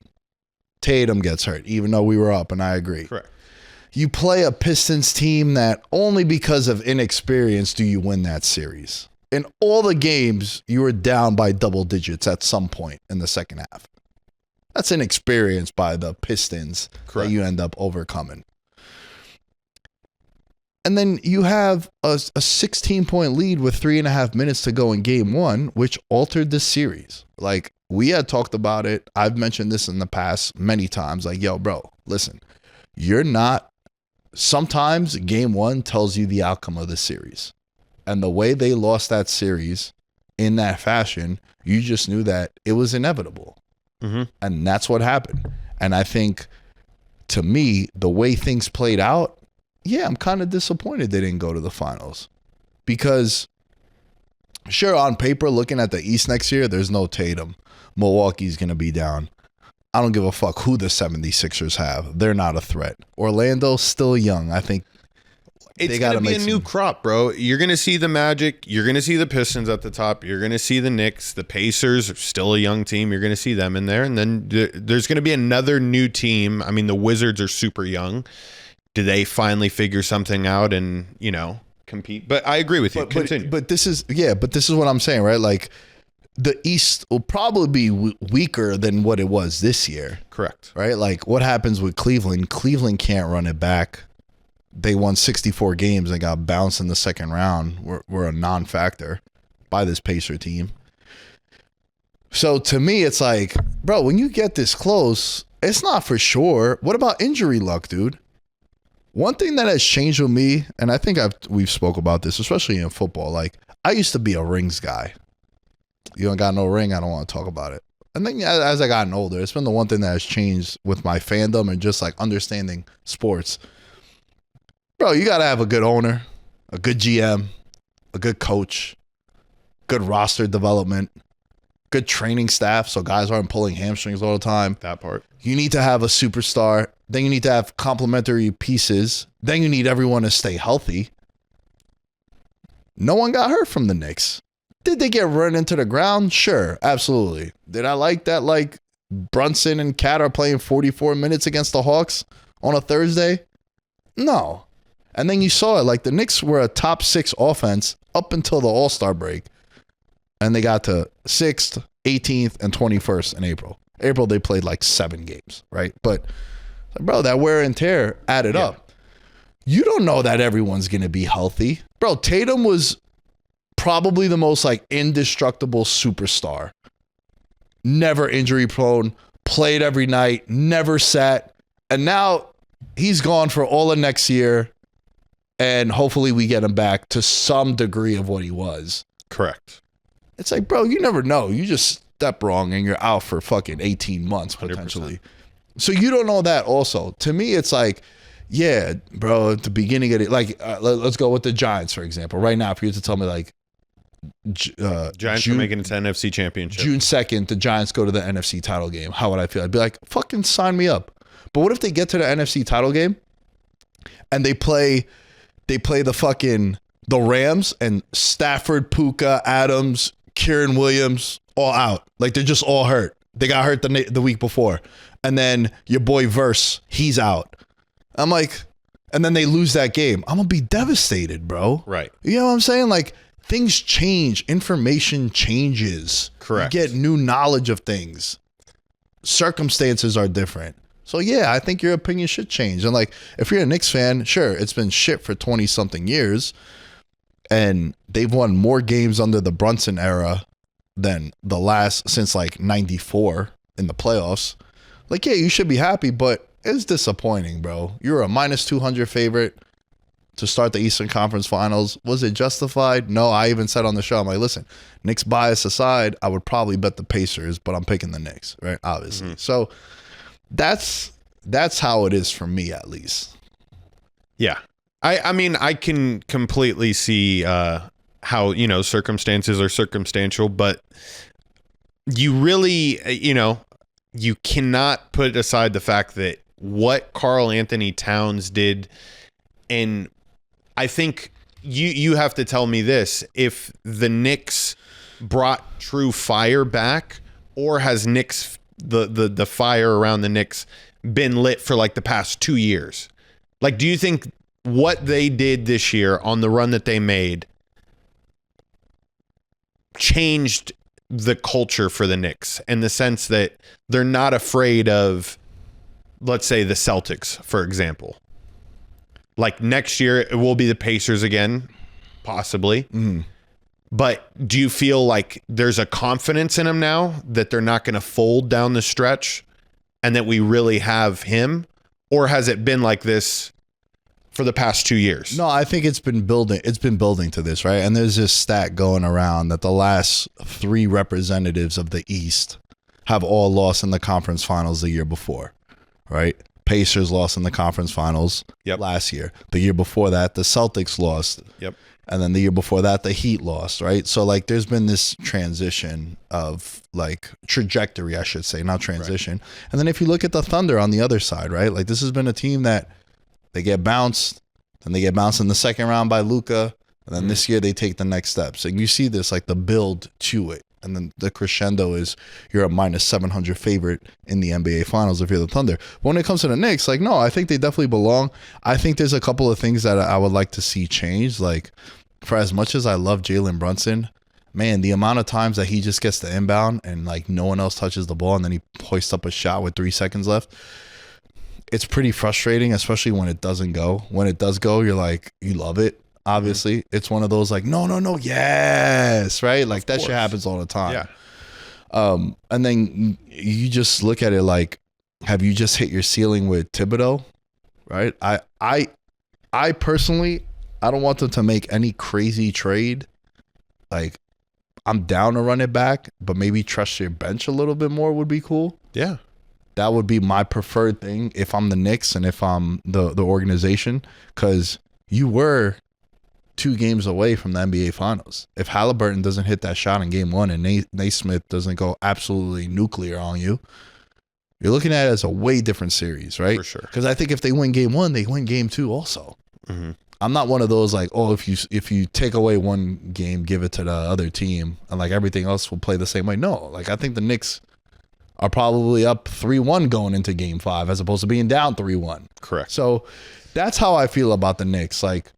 Tatum gets hurt, even though we were up, and I agree. Correct. You play a Pistons team that only because of inexperience do you win that series. In all the games, you were down by double digits at some point in the second half. That's inexperience by the Pistons. Correct. That you end up overcoming. And then you have a 16-point lead with 3.5 minutes to go in game 1, which altered the series. Like, we had talked about it. I've mentioned this in the past many times. Like, yo, bro, listen, sometimes game 1 tells you the outcome of the series. And the way they lost that series in that fashion, you just knew that it was inevitable. Mm-hmm. And that's what happened. And I think, to me, the way things played out, yeah, I'm kind of disappointed they didn't go to the finals. Because, sure, on paper, looking at the East next year, there's no Tatum. Milwaukee's going to be down. I don't give a fuck who the 76ers have. They're not a threat. Orlando's still young. I think it's going to be a new crop, bro. You're going to see the Magic. You're going to see the Pistons at the top. You're going to see the Knicks. The Pacers are still a young team. You're going to see them in there. And then there's going to be another new team. I mean, the Wizards are super young. Do they finally figure something out and, compete? But I agree with you. Continue. But this is what I'm saying, right? Like, the East will probably be weaker than what it was this year. Correct. Right? Like, what happens with Cleveland? Cleveland can't run it back. They won 64 games and got bounced in the second round. We're a non-factor by this Pacer team. So to me, it's like, bro, when you get this close, it's not for sure. What about injury luck, dude? One thing that has changed with me, and I think we've spoke about this, especially in football. Like, I used to be a rings guy. You don't got no ring, I don't want to talk about it. I think as I gotten older, it's been the one thing that has changed with my fandom and just like understanding sports. Bro, you got to have a good owner, a good GM, a good coach, good roster development, good training staff so guys aren't pulling hamstrings all the time. That part. You need to have a superstar. Then you need to have complementary pieces. Then you need everyone to stay healthy. No one got hurt from the Knicks. Did they get run into the ground? Sure, absolutely. Did I like that, like, Brunson and Cat are playing 44 minutes against the Hawks on a Thursday? No. And then you saw it, like the Knicks were a top 6 offense up until the All-Star break. And they got to 6th, 18th, and 21st in April. April, they played like 7 games, right? But, bro, that wear and tear added up. You don't know that everyone's going to be healthy. Bro, Tatum was probably the most like indestructible superstar. Never injury prone, played every night, never sat. And now he's gone for all of next year. And hopefully we get him back to some degree of what he was. Correct. It's like, bro, you never know. You just step wrong and you're out for fucking 18 months potentially. 100%. So you don't know that also. To me, it's like, yeah, bro, at the beginning of it, like, let's go with the Giants, for example. Right now, if you were to tell me, like, Giants are making it to NFC Championship. June 2nd, the Giants go to the NFC title game. How would I feel? I'd be like, fucking sign me up. But what if they get to the NFC title game and they play the Rams and Stafford, Puka, Adams, Kieran Williams, all out. Like, they're just all hurt. They got hurt the week before. And then your boy Verse, he's out. I'm like, and then they lose that game. I'm going to be devastated, bro. Right. You know what I'm saying? Like, things change. Information changes. Correct. You get new knowledge of things. Circumstances are different. So, yeah, I think your opinion should change. And, like, if you're a Knicks fan, sure, it's been shit for 20-something years. And they've won more games under the Brunson era than the last since, like, 94 in the playoffs. Like, yeah, you should be happy, but it's disappointing, bro. You're a minus 200 favorite to start the Eastern Conference Finals. Was it justified? No, I even said on the show, I'm like, listen, Knicks bias aside, I would probably bet the Pacers, but I'm picking the Knicks, right? Obviously. Mm-hmm. So that's how it is for me, at least. Yeah. I mean, I can completely see how, you know, circumstances are circumstantial, but you really, you know, you cannot put aside the fact that what Karl Anthony Towns did, and I think you have to tell me this, if the Knicks brought true fire back, or has Knicks the fire around the Knicks been lit for like the past 2 years? Like, do you think what they did this year on the run that they made changed the culture for the Knicks in the sense that they're not afraid of, let's say, the Celtics, for example? Like, next year it will be the Pacers again, possibly. Mm. But do you feel like there's a confidence in them now that they're not going to fold down the stretch and that we really have him? Or has it been like this for the past 2 years? No, I think it's been building. It's been building to this, right? And there's this stat going around that the last 3 representatives of the East have all lost in the conference finals the year before, right? Pacers lost in the conference finals last year. The year before that, the Celtics lost. Yep. And then the year before that, the Heat lost, right? So, like, there's been this transition of, like, trajectory, I should say, not transition. Right. And then if you look at the Thunder on the other side, right? Like, this has been a team that they get bounced, then they get bounced in the second round by Luka, and then this year they take the next steps. And you see this, like, the build to it. And then the crescendo is you're a minus 700 favorite in the NBA Finals if you're the Thunder. But when it comes to the Knicks, like, no, I think they definitely belong. I think there's a couple of things that I would like to see change. Like, for as much as I love Jalen Brunson, man, the amount of times that he just gets the inbound and, like, no one else touches the ball and then he hoists up a shot with 3 seconds left, it's pretty frustrating, especially when it doesn't go. When it does go, you're like, you love it. Obviously, it's one of those like, no, yes, right? Like, that shit happens all the time. Yeah. And then you just look at it like, have you just hit your ceiling with Thibodeau? Right? I personally, I don't want them to make any crazy trade. Like, I'm down to run it back, but maybe trust your bench a little bit more would be cool. Yeah. That would be my preferred thing if I'm the Knicks and if I'm the organization, because you were 2 games away from the NBA Finals. If Halliburton doesn't hit that shot in game 1 and Naismith doesn't go absolutely nuclear on you, you're looking at it as a way different series, right? For sure. Because I think if they win game 1, they win game 2 also. Mm-hmm. I'm not one of those like, oh, if you take away one game, give it to the other team and like everything else will play the same way. No, like I think the Knicks are probably up 3-1 going into game 5 as opposed to being down 3-1. Correct. So that's how I feel about the Knicks. Like,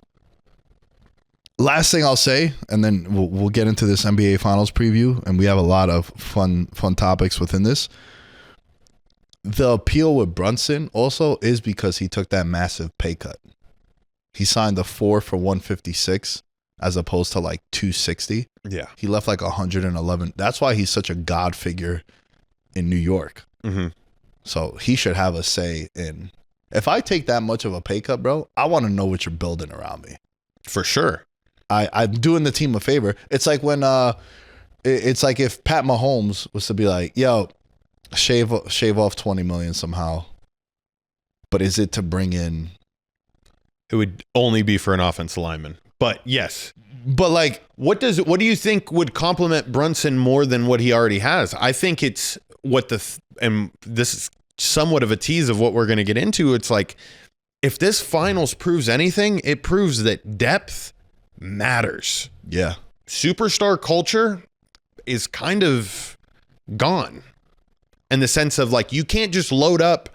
last thing I'll say, and then we'll get into this NBA Finals preview, and we have a lot of fun topics within this. The appeal with Brunson also is because he took that massive pay cut. He signed a 4 for 156 as opposed to like 260. Yeah. He left like 111. That's why he's such a god figure in New York. Mm-hmm. So he should have a say in. If I take that much of a pay cut, bro, I want to know what you're building around me. For sure. I'm doing the team a favor. It's like when it's like if Pat Mahomes was to be like, yo, shave off 20 million somehow. But is it to bring in? It would only be for an offensive lineman. But yes. But like, what do you think would complement Brunson more than what he already has? I think it's what and this is somewhat of a tease of what we're going to get into. It's like, if this finals proves anything, it proves that depth matters. Yeah. Superstar culture is kind of gone in the sense of like, you can't just load up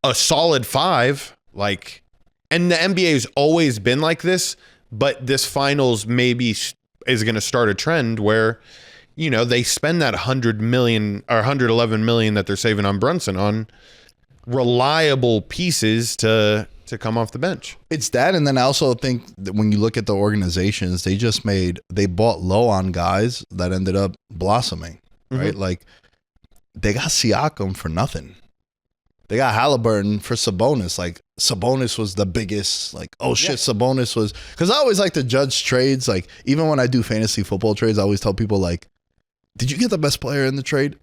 a solid 5, like, and the NBA has always been like this, but this finals maybe is going to start a trend where, you know, they spend that 100 million or 111 million that they're saving on Brunson on reliable pieces to come off the bench. It's that, and then I also think that when you look at the organizations, they bought low on guys that ended up blossoming, right? Like, they got Siakam for nothing. They got Halliburton for Sabonis. Like, Sabonis was the biggest, like, oh shit, Sabonis was, because I always like to judge trades. Like, even when I do fantasy football trades, I always tell people, like, did you get the best player in the trade?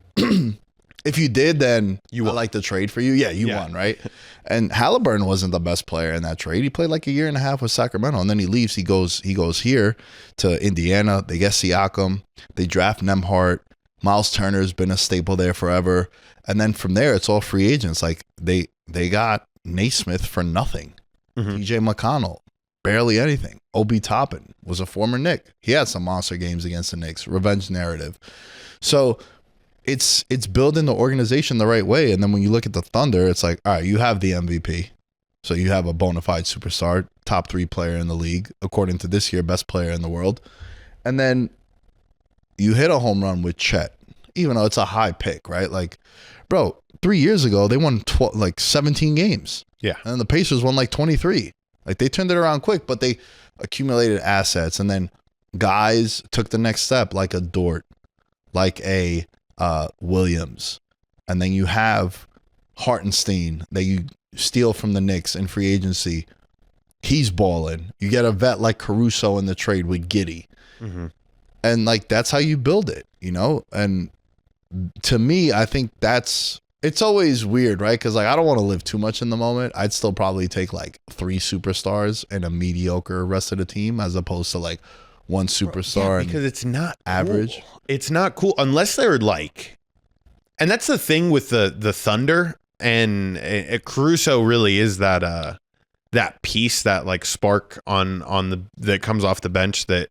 If you did, then I like the trade for you. Yeah, you won, right? And Halliburton wasn't the best player in that trade. He played like a year and a half with Sacramento, and then he leaves. He goes here to Indiana. They get Siakam. They draft Nembhard. Miles Turner's been a staple there forever. And then from there, it's all free agents. Like, they got Naismith for nothing. TJ McConnell, barely anything. Obi Toppin was a former Knick. He had some monster games against the Knicks. Revenge narrative. So it's building the organization the right way. And then when you look at the Thunder, it's like, all right, you have the MVP. So you have a bona fide superstar, top 3 player in the league, according to this year, best player in the world. And then you hit a home run with Chet, even though it's a high pick, right? Like, bro, 3 years ago, they won 17 games. Yeah. And the Pacers won like 23. Like, they turned it around quick, but they accumulated assets. And then guys took the next step, like a Dort, like a Williams. And then you have Hartenstein that you steal from the Knicks in free agency. He's balling. You get a vet like Caruso in the trade with Giddey. And like, that's how you build it, you know? And to me, I think it's always weird, right? Because like, I don't want to live too much in the moment. I'd still probably take like 3 superstars and a mediocre rest of the team as opposed to like 1 superstar. Because it's not average. Cool. It's not cool unless they're like, and that's the thing with the Thunder, and Caruso really is that piece, that like spark on that comes off the bench that,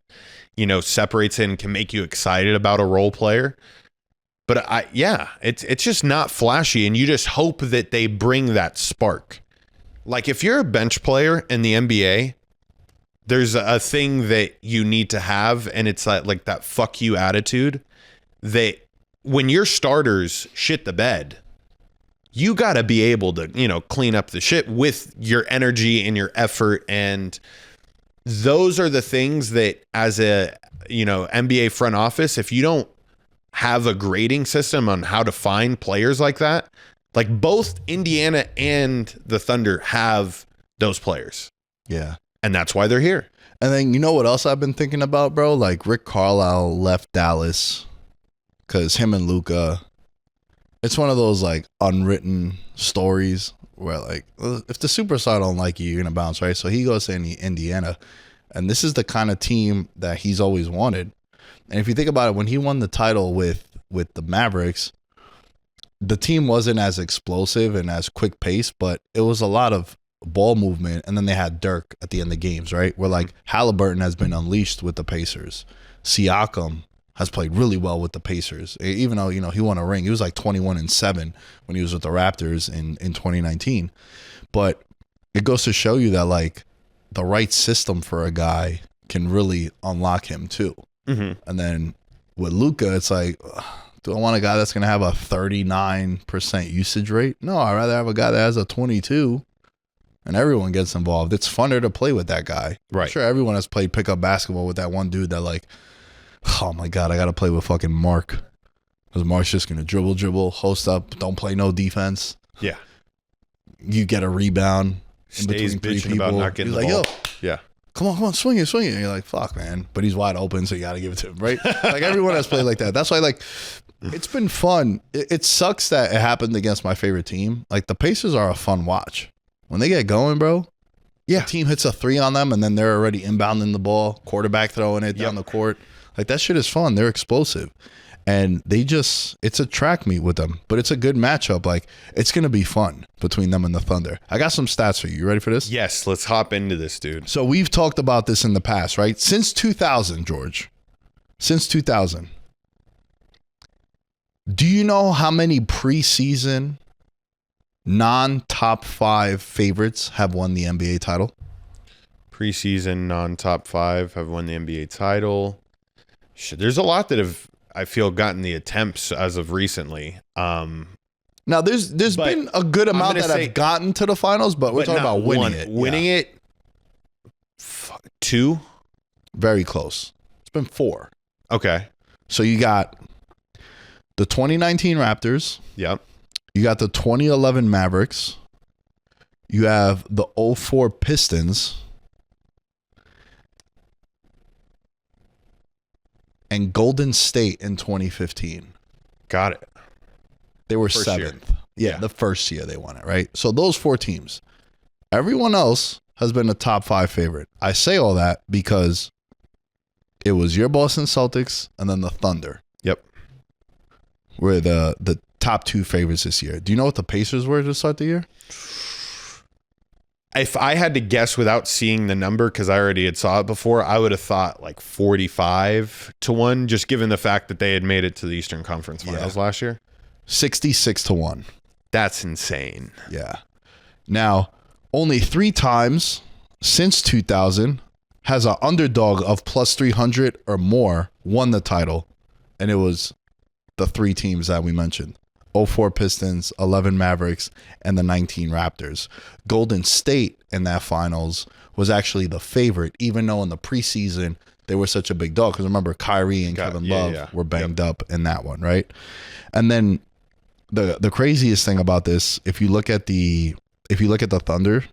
you know, separates it and can make you excited about a role player. But it's just not flashy, and you just hope that they bring that spark. Like, if you're a bench player in the NBA, there's a thing that you need to have, and it's like that fuck you attitude, that when your starters shit the bed, you got to be able to, you know, clean up the shit with your energy and your effort. And those are the things that, as a, you know, NBA front office, if you don't have a grading system on how to find players like that, like both Indiana and the Thunder have those players. Yeah. And that's why they're here. And then, you know what else I've been thinking about, bro? Like, Rick Carlisle left Dallas because him and Luka, it's one of those like unwritten stories where like, if the superstar don't like you, you're going to bounce, right? So he goes to Indiana, and this is the kind of team that he's always wanted. And if you think about it, when he won the title with the Mavericks, the team wasn't as explosive and as quick paced, but it was a lot of ball movement. And then they had Dirk at the end of games, right? Where like Halliburton has been unleashed with the Pacers. Siakam has played really well with the Pacers. Even though, he won a ring. He was like 21-7 when he was with the Raptors in 2019. But it goes to show you that like the right system for a guy can really unlock him too. Mm-hmm. And then with Luka, it's like, do I want a guy that's going to have a 39% usage rate? No, I'd rather have a guy that has a 22 and everyone gets involved. It's funner to play with that guy. Right. I'm sure everyone has played pickup basketball with that one dude that like, oh my God, I got to play with fucking Mark. Because Mark's just going to dribble, host up, don't play no defense. Yeah. You get a rebound in Stays between three bitching people. about not getting He's the like, ball. yo, Yeah. come on, swing it. And you're like, fuck, man. But he's wide open, so you got to give it to him, right? Like, everyone has played like that. That's why, like, it's been fun. It sucks that it happened against my favorite team. Like, the Pacers are a fun watch. When they get going, bro, the team hits a three on them, and then they're already inbounding the ball, quarterback throwing it down the court. Like, that shit is fun. They're explosive. And it's a track meet with them, but it's a good matchup. Like, it's going to be fun between them and the Thunder. I got some stats for you. You ready for this? Yes, let's hop into this, dude. So we've talked about this in the past, right? Since 2000, George. Since 2000. Do you know how many preseason non-top 5 favorites have won the NBA title? Preseason non-top 5 have won the NBA title. Shit, there's a lot that have, I feel, gotten the attempts as of recently. Now, there's been a good amount that have gotten to the finals, but we're talking about winning it. Winning it, 2? Very close. It's been 4. Okay. So you got the 2019 Raptors. Yep. You got the 2011 Mavericks. You have the 04 Pistons. And Golden State in 2015. Got it. They were First 7th. year. Yeah, the first year they won it, right? So those 4 teams. Everyone else has been a top 5 favorite. I say all that because it was your Boston Celtics and then the Thunder. Yep. Were the top 2 favorites this year. Do you know what the Pacers were to start the year? If I had to guess without seeing the number, because I already had saw it before, I would have thought like 45-1, just given the fact that they had made it to the Eastern Conference Finals last year. 66-1. That's insane. Yeah. Now, only 3 times since 2000 has an underdog of plus 300 or more won the title, and it was the 3 teams that we mentioned. 04 Pistons, 11 Mavericks, and the 19 Raptors. Golden State in that finals was actually the favorite, even though in the preseason they were such a big dog. Because remember, Kyrie and Kevin Love were banged up in that one, right? And then the craziest thing about this, if you look at the Thunder,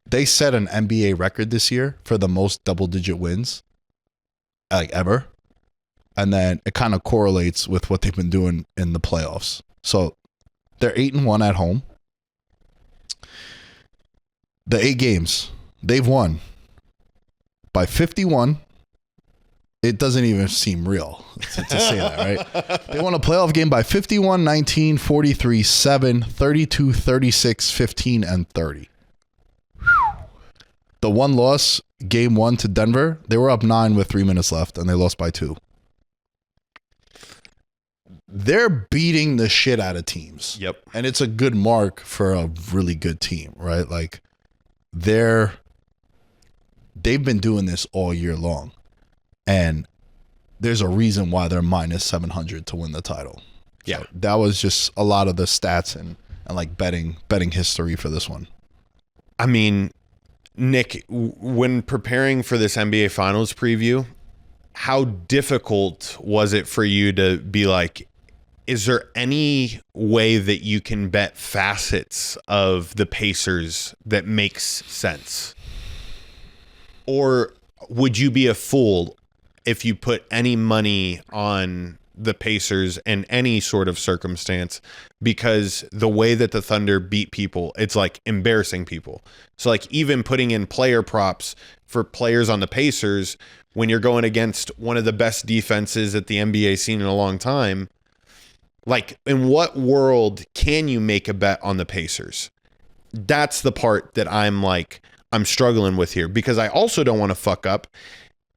they set an NBA record this year for the most double-digit wins, like ever. And then it kind of correlates with what they've been doing in the playoffs. So they're 8-1 at home. The 8 games they've won by 51. It doesn't even seem real to say that, right? They won a playoff game by 51, 19, 43, 7, 32, 36, 15, and 30. The one loss, game 1 to Denver, they were up 9 with 3 minutes left, and they lost by 2. They're beating the shit out of teams. Yep. And it's a good mark for a really good team, right? Like, they've been doing this all year long. And there's a reason why they're minus 700 to win the title. Yeah. So that was just a lot of the stats and like betting history for this one. I mean, Nick, when preparing for this NBA Finals preview, how difficult was it for you to be like, is there any way that you can bet facets of the Pacers that makes sense? Or would you be a fool if you put any money on the Pacers in any sort of circumstance? Because the way that the Thunder beat people, it's like embarrassing people. So like even putting in player props for players on the Pacers when you're going against one of the best defenses that the NBA seen in a long time, like in what world can you make a bet on the Pacers? That's the part that I'm struggling with here, because I also don't want to fuck up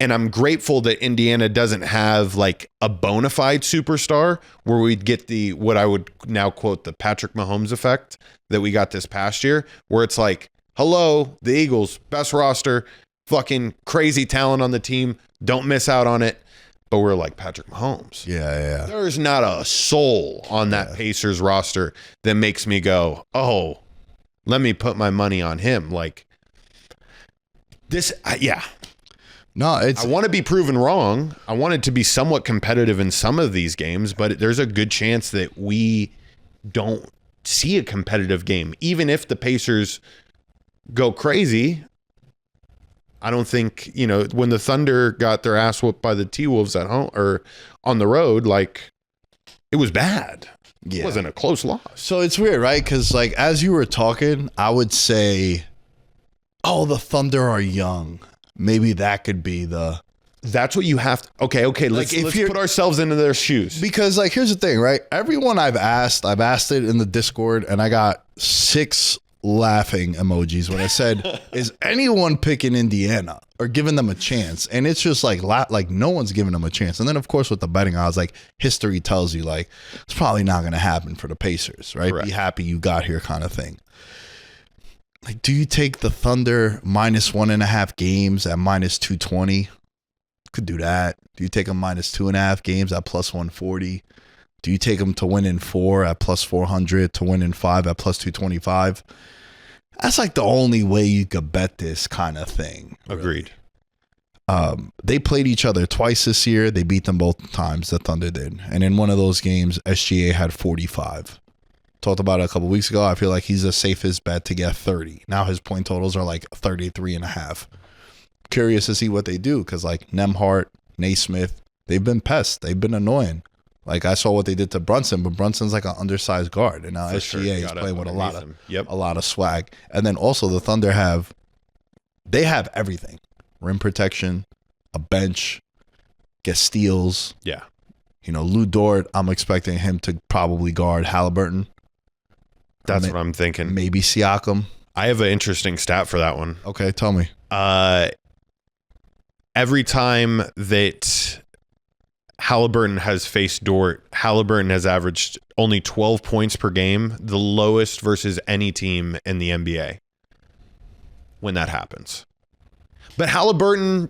And I'm grateful that Indiana doesn't have like a bona fide superstar where we'd get the, what I would now quote, the Patrick Mahomes effect that we got this past year, where it's like, hello, the Eagles, best roster, fucking crazy talent on the team. Don't miss out on it. But we're like Patrick Mahomes. Yeah. There's not a soul on that Pacers roster that makes me go, oh, let me put my money on him. Like this, No, I want to be proven wrong. I want it to be somewhat competitive in some of these games, but there's a good chance that we don't see a competitive game. Even if the Pacers go crazy, I don't think, when the Thunder got their ass whooped by the T-Wolves at home or on the road, like, it was bad. It wasn't a close loss. So it's weird, right? Because, like, as you were talking, I would say, oh, the Thunder are young. Maybe that could be That's what you have to. Okay. Let's put ourselves into their shoes. Because, like, here's the thing, right? Everyone I've asked it in the Discord, and I got 6 laughing emojis when I said, is anyone picking Indiana or giving them a chance? And it's just like no one's giving them a chance. And then, of course, with the betting odds, like, history tells you, like, it's probably not going to happen for the Pacers, right? Correct. Be happy you got here kind of thing. Like, do you take the Thunder -1.5 games at -220? Could do that. Do you take them -2.5 games at +140? Do you take them to win in 4 at +400, to win in 5 at +225? That's like the only way you could bet this kind of thing. Agreed. They played each other twice this year. They beat them both times, the Thunder did. And in one of those games, SGA had 45. Talked about it a couple weeks ago. I feel like he's the safest bet to get 30. Now his point totals are like 33.5. Curious to see what they do because, like, Nembhard, Naismith, they've been pests. They've been annoying. Like, I saw what they did to Brunson, but Brunson's like an undersized guard, and now SGA is playing with a lot of swag. And then also the Thunder have everything: rim protection, a bench, get steals. Yeah, Lou Dort. I'm expecting him to probably guard Halliburton. That's what I'm thinking. Maybe Siakam. I have an interesting stat for that one. Okay, tell me. Every time that Halliburton has faced Dort, Halliburton has averaged only 12 points per game, the lowest versus any team in the NBA when that happens. But Halliburton,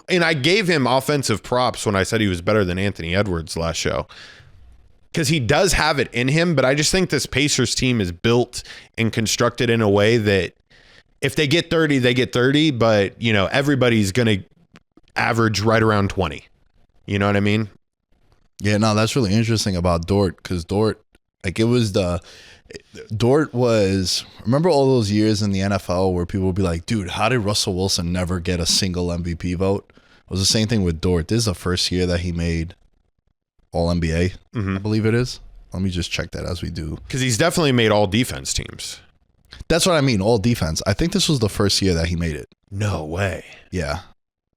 and I gave him offensive props when I said he was better than Anthony Edwards last show because he does have it in him, but I just think this Pacers team is built and constructed in a way that if they get 30, they get 30, but, everybody's going to average right around 20. You know what I mean? Yeah, no, that's really interesting about Dort because Dort, like, remember all those years in the NFL where people would be like, dude, how did Russell Wilson never get a single MVP vote? It was the same thing with Dort. This is the first year that he made All-NBA, I believe it is. Let me just check that as we do. Because he's definitely made all defense teams. That's what I mean, all defense. I think this was the first year that he made it. No way. Yeah.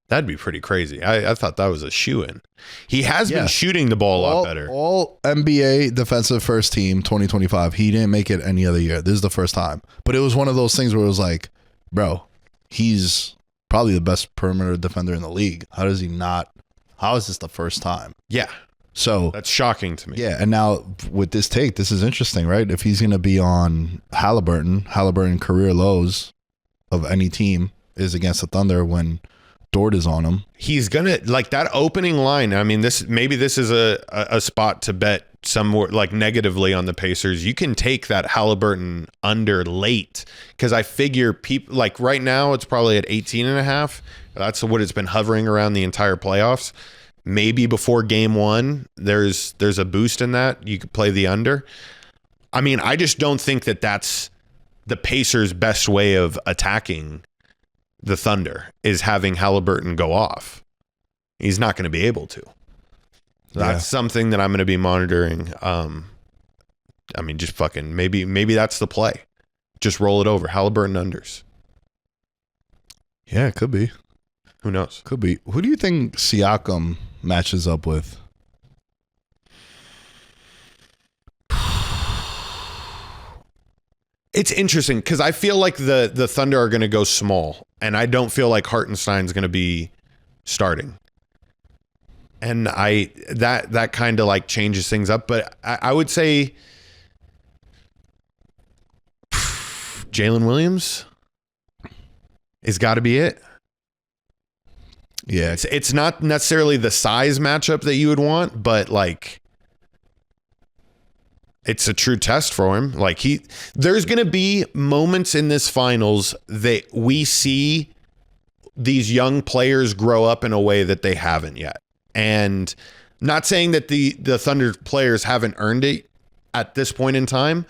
That'd be pretty crazy. I thought that was a shoo-in. He has been shooting the ball a lot better. All NBA defensive first team 2025. He didn't make it any other year. This is the first time. But it was one of those things where it was like, bro, he's probably the best perimeter defender in the league. How is this the first time? Yeah. So that's shocking to me. Yeah. And now with this take, this is interesting, right? If he's going to be on Halliburton career lows of any team is against the Thunder when Dort is on him. He's gonna like that opening line. I mean, this is a spot to bet some more like negatively on the Pacers. You can take that Halliburton under late because I figure people like right now it's probably at 18.5. That's what it's been hovering around the entire playoffs. Maybe before game 1, there's a boost in that. You could play the under. I mean, I just don't think that that's the Pacers' best way of attacking the Thunder is having Halliburton go off. He's not going to be able to. That's something that I'm going to be monitoring. I mean, just fucking maybe that's the play. Just roll it over. Halliburton unders. Yeah, it could be. Who knows? Could be. Who do you think Siakam matches up with? It's interesting because I feel like the Thunder are going to go small, and I don't feel like Hartenstein's going to be starting. And that kind of like changes things up. But I would say Jalen Williams has got to be it. Yeah. It's not necessarily the size matchup that you would want, but like it's a true test for him. Like there's going to be moments in this finals that we see these young players grow up in a way that they haven't yet. And not saying that the Thunder players haven't earned it at this point in time,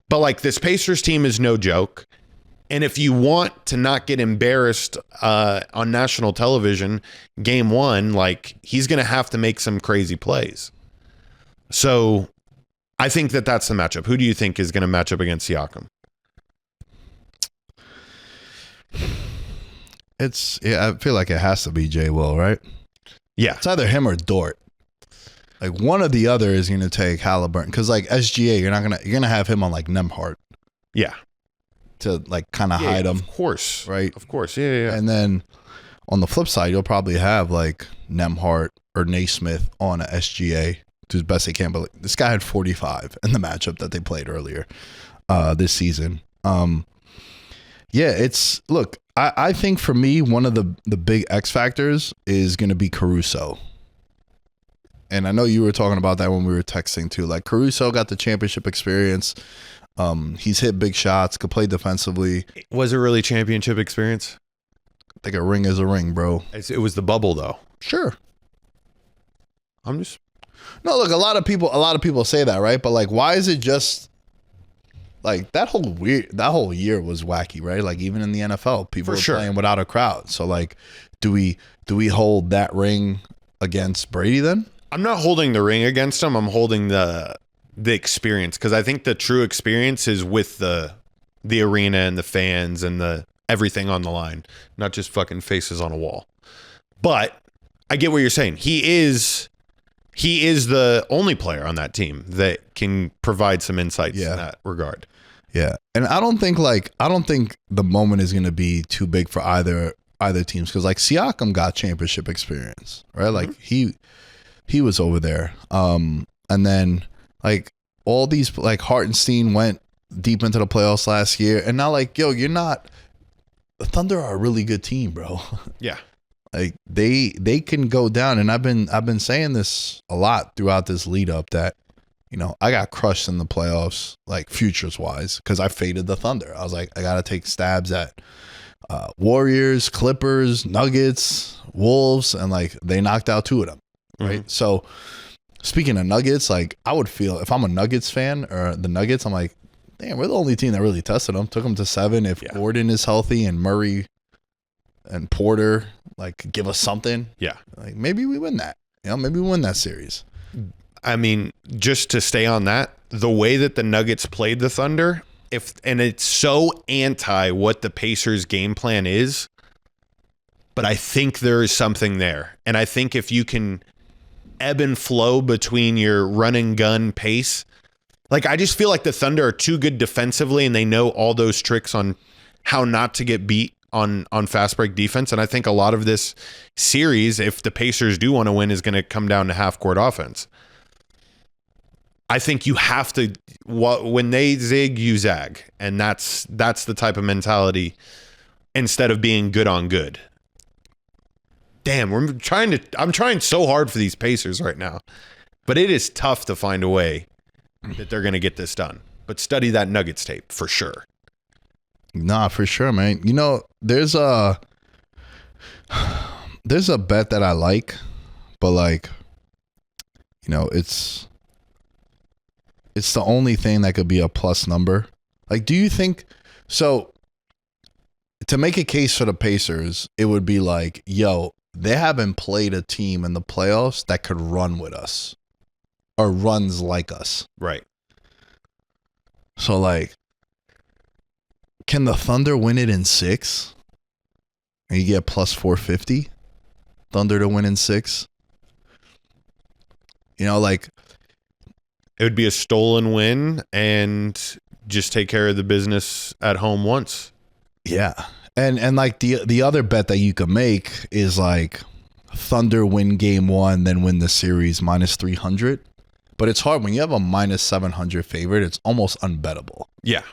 but like this Pacers team is no joke. And if you want to not get embarrassed on national television, game one, like he's going to have to make some crazy plays. So I think that's the matchup. Who do you think is going to match up against Siakam? I feel like it has to be J. Will, right? Yeah. It's either him or Dort. Like one or the other is going to take Halliburton. Because like SGA, you're going to have him on like Nembhard. Yeah. To like kind of hide him. Of course. Right? Of course. Yeah. And then on the flip side, you'll probably have like Nembhard or Naismith on a SGA. To his best they can. But like, this guy had 45 in the matchup that they played earlier this season. Look, I think for me, one of the big X factors is going to be Caruso. And I know you were talking about that when we were texting too. Like Caruso got the championship experience. He's hit big shots, could play defensively. Was it really championship experience? I think a ring is a ring, bro. It was the bubble though. Sure. No, look, a lot of people say that, right? But like, why is it just like that whole year was wacky, right? Like even in the NFL, people were playing without a crowd. So like, do we hold that ring against Brady then? I'm not holding the ring against him. I'm holding the experience, because I think the true experience is with the arena and the fans and the everything on the line, not just fucking faces on a wall. But I get what you're saying. He is the only player on that team that can provide some insights in that regard. Yeah. And I don't think the moment is going to be too big for either teams, because like Siakam got championship experience, right? Like he was over there. And then like all these, like Hartenstein went deep into the playoffs last year, and now like, yo, the Thunder are a really good team, bro. Yeah. Like they can go down, and I've been saying this a lot throughout this lead up that, you know, I got crushed in the playoffs, like futures wise, because I faded the Thunder. I was like, I gotta take stabs at Warriors, Clippers, Nuggets, Wolves, and like they knocked out two of them, right? So speaking of Nuggets, like I would feel if I'm a Nuggets fan or the Nuggets, I'm like, damn, we're the only team that really tested them, took them to 7. If Gordon is healthy and Murray and Porter like give us something, like maybe we win that. You know, maybe we win that series. I mean, just to stay on that, the way that the Nuggets played the Thunder, and it's so anti what the Pacers game plan is, but I think there is something there. And I think if you can ebb and flow between your run and gun pace, like I just feel like the Thunder are too good defensively, and they know all those tricks on how not to get beat on fast break defense. And I think a lot of this series, if the Pacers do want to win, is going to come down to half court offense. I think you have to, when they zig, you zag. And that's the type of mentality instead of being good on good. Damn, I'm trying so hard for these Pacers right now. But it is tough to find a way that they're going to get this done. But study that Nuggets tape for sure. Nah, for sure, man. You know, there's a bet that I like, but like, you know, it's the only thing that could be a plus number. Like, do you think so? To make a case for the Pacers, it would be like, yo, they haven't played a team in the playoffs that could run with us or runs like us. Right. So like, can the Thunder win it in 6? And you get plus 450? Thunder to win in 6? You know, like, it would be a stolen win and just take care of the business at home once. Yeah. And like the other bet that you could make is like, Thunder win game 1, then win the series minus 300. But it's hard when you have a minus 700 favorite. It's almost unbettable. Yeah.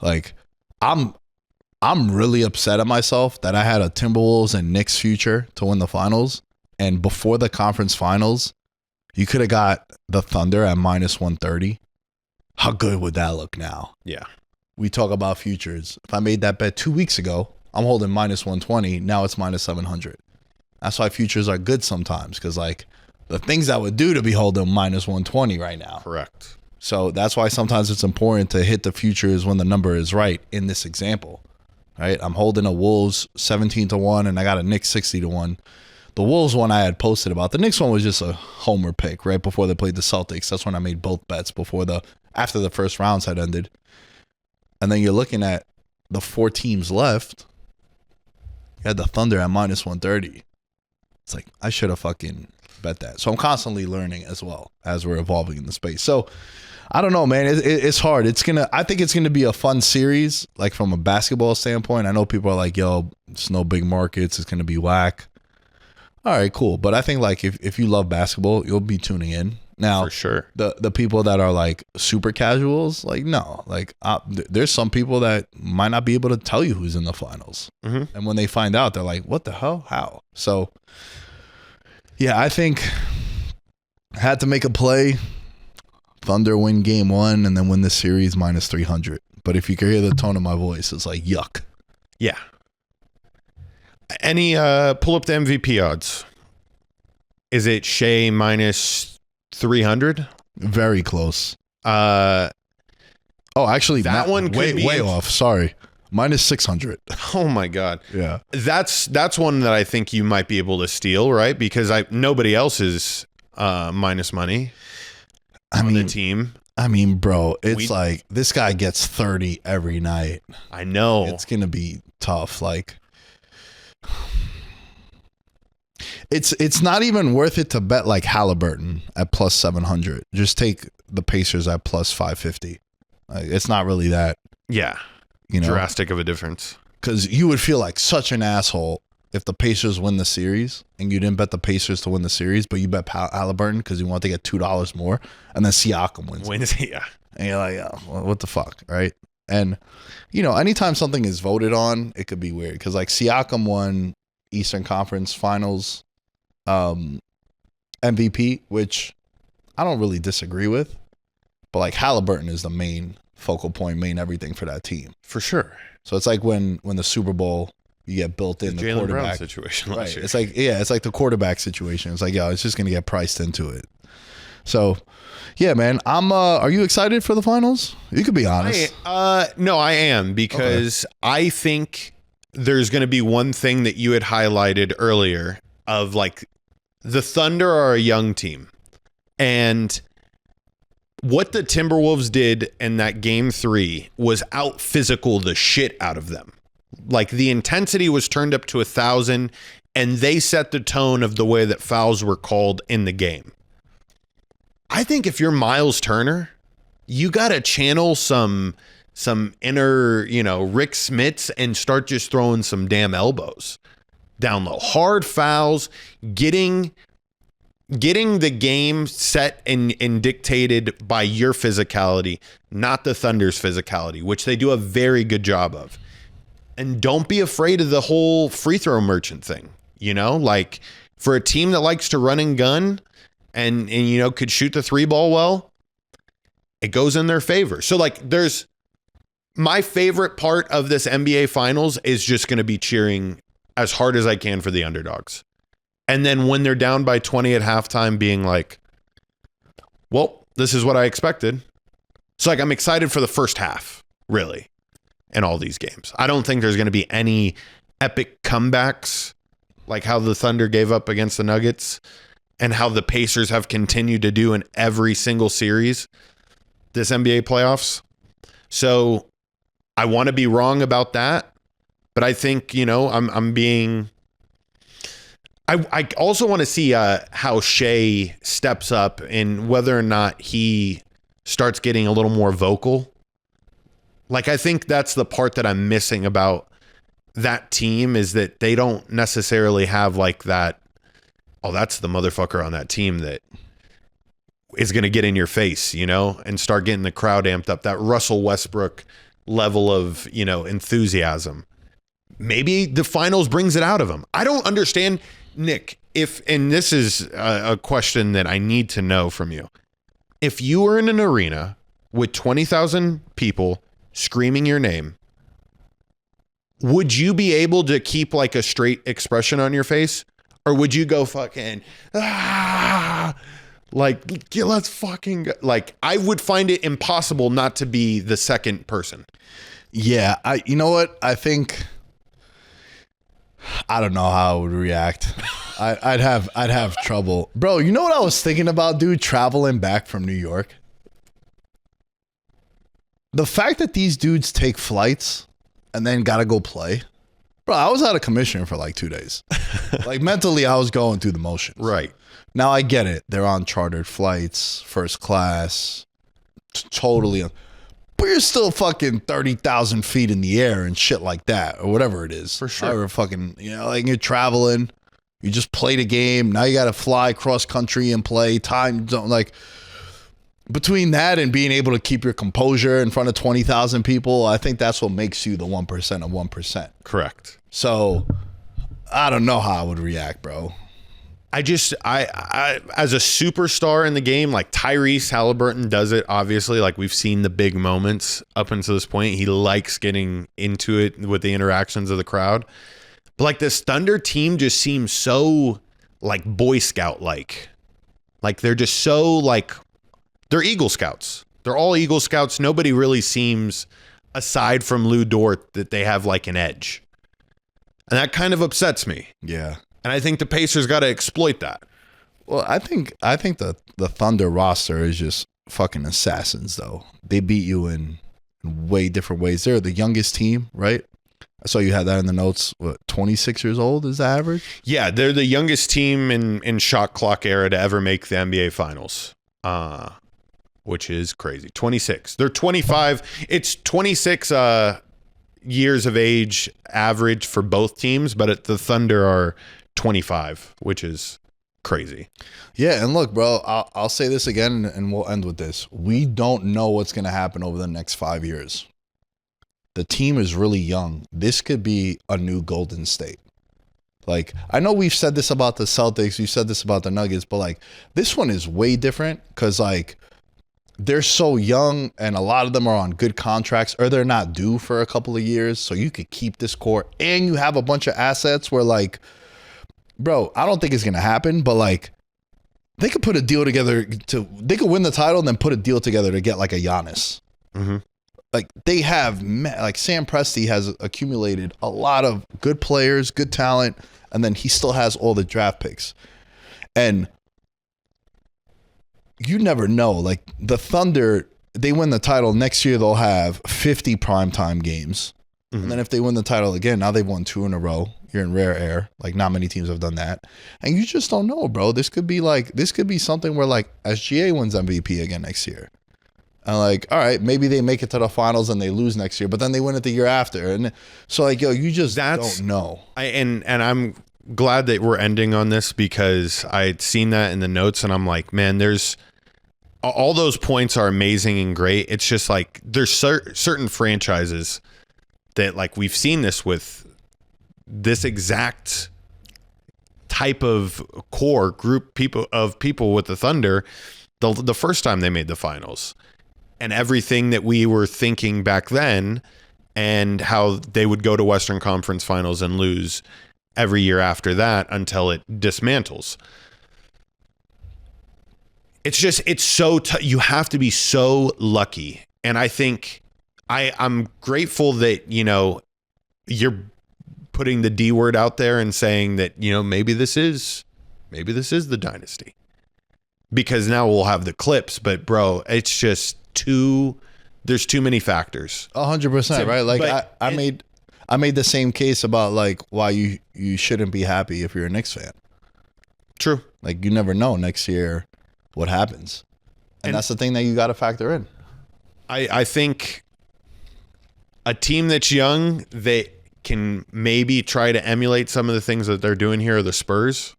Like, I'm really upset at myself that I had a Timberwolves and Knicks future to win the finals. And before the conference finals, you could have got the Thunder at minus 130. How good would that look now? Yeah. We talk about futures. If I made that bet 2 weeks ago, I'm holding minus 120. Now it's minus 700. That's why futures are good sometimes, because like the things that would do to be holding minus 120 right now. Correct. So that's why sometimes it's important to hit the futures when the number is right in this example. Right? I'm holding a Wolves 17-1 and I got a Knicks 60-1. The Wolves one I had posted about. The Knicks one was just a homer pick right before they played the Celtics. That's when I made both bets after the first rounds had ended. And then you're looking at the 4 teams left. You had the Thunder at minus 130. It's like, I should have fucking bet that. So I'm constantly learning as well as we're evolving in the space. So I don't know, man. It's hard. I think it's gonna be a fun series, like from a basketball standpoint. I know people are like, yo, it's no big markets. It's gonna be whack. All right, cool. But I think like if you love basketball, you'll be tuning in. Now, For sure. The people that are like super casuals, like no, like there's some people that might not be able to tell you who's in the finals, and when they find out, they're like, "What the hell? How?" So, yeah, I think I had to make a play. Thunder win game 1 and then win the series minus 300. But if you can hear the tone of my voice, it's like yuck. Yeah. Any pull up the MVP odds? Is it Shea minus 300? Very close. Oh, actually, that one could be way off. Sorry, minus 600. Oh my God. Yeah, that's one that I think you might be able to steal, right? Because nobody else is minus money on the team. I mean, bro, it's like this guy gets 30 every night. I know it's gonna be tough. Like, it's not even worth it to bet like Halliburton at plus 700. Just take the Pacers at plus 550. Like, it's not really that. Yeah, drastic of a difference. Because you would feel like such an asshole if the Pacers win the series and you didn't bet the Pacers to win the series, but you bet Halliburton because you want to get $2 more, and then Siakam wins. Yeah. And you're like, oh, well, what the fuck, right? And, anytime something is voted on, it could be weird. Because, like, Siakam won Eastern Conference Finals MVP, which I don't really disagree with. But, like, Halliburton is the main focal point, main everything for that team. For sure. So it's like when the Super Bowl, you get built in the Jaylen quarterback Brown situation last year. It's like, it's like the quarterback situation. It's like, it's just going to get priced into it. So, yeah, man, are you excited for the finals? You could be honest. No, I am, because I think there's going to be one thing that you had highlighted earlier of like the Thunder are a young team, and what the Timberwolves did in that game 3 was out physical the shit out of them. Like the intensity was turned up to 1,000, and they set the tone of the way that fouls were called in the game. I think if you're Miles Turner, you got to channel some inner, Rick Smits and start just throwing some damn elbows down low. Hard fouls, getting the game set and dictated by your physicality, not the Thunder's physicality, which they do a very good job of. And don't be afraid of the whole free throw merchant thing. Like for a team that likes to run and gun and could shoot the 3 ball well, it goes in their favor. So like there's my favorite part of this NBA Finals is just going to be cheering as hard as I can for the underdogs. And then when they're down by 20 at halftime, being like, well, this is what I expected. So like I'm excited for the first half, really, in all these games. I don't think there's going to be any epic comebacks like how the Thunder gave up against the Nuggets and how the Pacers have continued to do in every single series this NBA playoffs. So I want to be wrong about that, but I think, I'm being... I also want to see how Shea steps up and whether or not he starts getting a little more vocal. Like, I think that's the part that I'm missing about that team is that they don't necessarily have like that oh, that's the motherfucker on that team that is going to get in your face, you know, and start getting the crowd amped up. That Russell Westbrook level of, you know, enthusiasm. Maybe the finals brings it out of him. I don't understand, Nick, and this is a question that I need to know from you. If you were in an arena with 20,000 people screaming your name, would you be able to keep like a straight expression on your face? Or would you go fucking, like, let's fucking go. Like, I would find it impossible not to be the second person. Yeah, you know what? I think, I don't know how I would react. I'd have trouble. Bro, you know what I was thinking about, dude? Traveling back from New York. The fact that these dudes take flights and then gotta go play. Bro, I was out of commission for like 2 days. Like mentally, I was going through the motions. Right. Now I get it. They're on chartered flights, first class, totally. But you're still fucking 30,000 feet in the air and shit like that, or whatever it is. For sure. Or fucking, you know, like you're traveling, you just played a game. Now you got to fly cross country and play time zone. Like between that and being able to keep your composure in front of 20,000 people, I think that's what makes you the 1% of 1%. Correct. So I don't know how I would react, bro. I as a superstar in the game, like Tyrese Halliburton does it, obviously. Like we've seen the big moments up until this point. He likes getting into it with the interactions of the crowd. But like this Thunder team just seems so like Boy Scout like. Like they're just so like, they're Eagle Scouts. They're all Eagle Scouts. Nobody really seems, aside from Lou Dort, that they have like an edge. And that kind of upsets me. Yeah. And I think the Pacers got to exploit that. Well, I think the Thunder roster is just fucking assassins, though. They beat you in way different ways. They're the youngest team, right? I saw you had that in the notes. What, 26 years old is the average? Yeah, they're the youngest team in shot clock era to ever make the NBA Finals, which is crazy. 26. They're 25. It's 26 years of age average for both teams, but the Thunder are 25, which is crazy. Yeah, and look, bro, I'll say this again, and we'll end with this. We don't know what's going to happen over the next 5 years. The team is really young. This could be a new Golden State. Like, I know we've said this about the Celtics, you said this about the Nuggets, but like, this one is way different because like, they're so young and a lot of them are on good contracts or they're not due for a couple of years. So you could keep this core and you have a bunch of assets where like, bro, I don't think it's going to happen, but like they could put a deal together they could win the title and then put a deal together to get like a Giannis. Mm-hmm. Like they have, like Sam Presti has accumulated a lot of good players, good talent, and then he still has all the draft picks. And you never know. Like the Thunder, they win the title next year, they'll have 50 primetime games. Mm-hmm. And then if they win the title again, now they've won 2 in a row. You're in rare air. Like not many teams have done that. And you just don't know, bro. This could be something where like SGA wins MVP again next year. And like, all right, maybe they make it to the finals and they lose next year, but then they win it the year after. And so like, yo, you just don't know. And I'm glad that we're ending on this because I had seen that in the notes and I'm like, man, there's all those points are amazing and great. It's just like there's certain franchises that like we've seen this with this exact type of core group of people with the Thunder the first time they made the finals and everything that we were thinking back then and how they would go to Western Conference Finals and lose every year after that until it dismantles. It's so you have to be so lucky. And I think I'm grateful that, you know, you're putting the D word out there and saying that, you know, maybe this is the dynasty because now we'll have the clips, but bro, it's just there's too many factors. 100%, right? Like I made the same case about like why you shouldn't be happy if you're a Knicks fan. True. Like you never know next year what happens. And that's the thing that you got to factor in. I think a team that's young that can maybe try to emulate some of the things that they're doing here are the Spurs.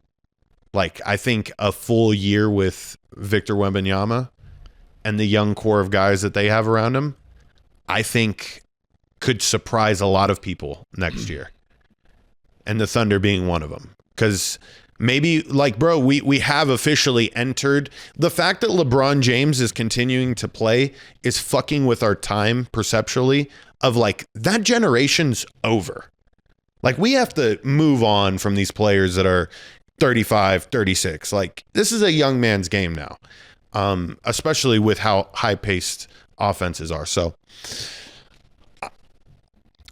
Like, I think a full year with Victor Wembanyama and the young core of guys that they have around him, I think could surprise a lot of people next year. And the Thunder being one of them. Because maybe, like, bro, we have officially entered. The fact that LeBron James is continuing to play is fucking with our time perceptually of, like, that generation's over. Like, we have to move on from these players that are 35, 36. Like, this is a young man's game now, especially with how high-paced offenses are. So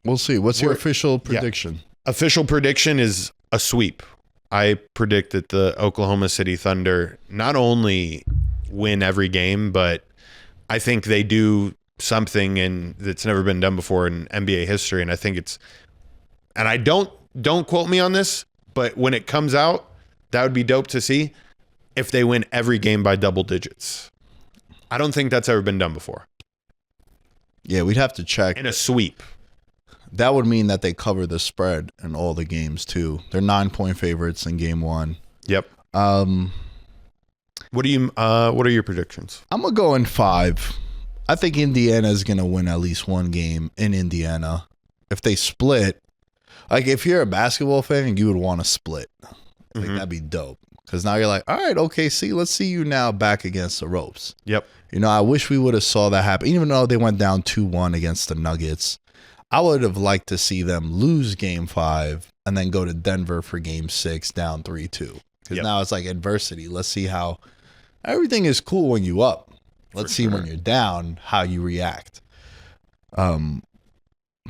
we'll see. What's your official prediction? Yeah. Official prediction is a sweep. I predict that the Oklahoma City Thunder not only win every game, but I think they do something that's never been done before in NBA history. And I think it's, and I don't quote me on this, but when it comes out, that would be dope to see if they win every game by double digits. I don't think that's ever been done before. Yeah, we'd have to check. In a sweep. That would mean that they cover the spread in all the games too. They're 9-point favorites in game 1. Yep. What are your predictions? I'm gonna go in 5. I think Indiana is gonna win at least one game in Indiana. If they split, like if you're a basketball fan, you would want to split. I think that'd be dope. Because now you're like, all right, OKC, let's see you now back against the ropes. Yep. You know, I wish we would have saw that happen. Even though they went down 2-1 against the Nuggets, I would have liked to see them lose game 5 and then go to Denver for game 6 down 3-2. Because now it's like adversity. Let's see how everything is cool when you up. Let's see when you're down, how you react. But I'm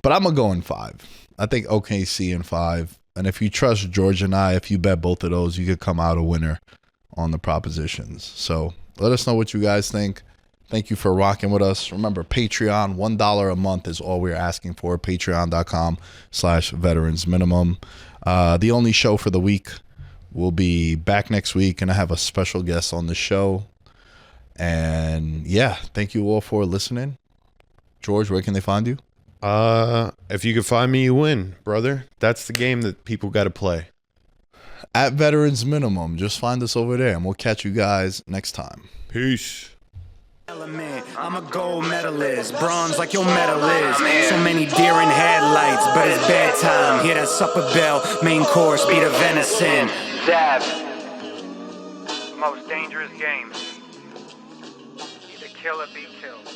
going to go in 5. I think OKC in 5. And if you trust George and I, if you bet both of those, you could come out a winner on the propositions. So let us know what you guys think. Thank you for rocking with us. Remember, Patreon, $1 a month is all we're asking for. Patreon.com/veteransminimum. The only show for the week. We'll be back next week, and I have a special guest on the show. And yeah, thank you all for listening. George, where can they find you? If you can find me, you win, brother. That's the game that people got to play. At Veterans Minimum. Just find us over there, and we'll catch you guys next time. Peace. I'm a gold medalist, bronze like your medal is. So many deer in headlights, but it's bedtime. Hear that supper bell, main course, be the venison. Dab. Most dangerous game. Either kill or be killed.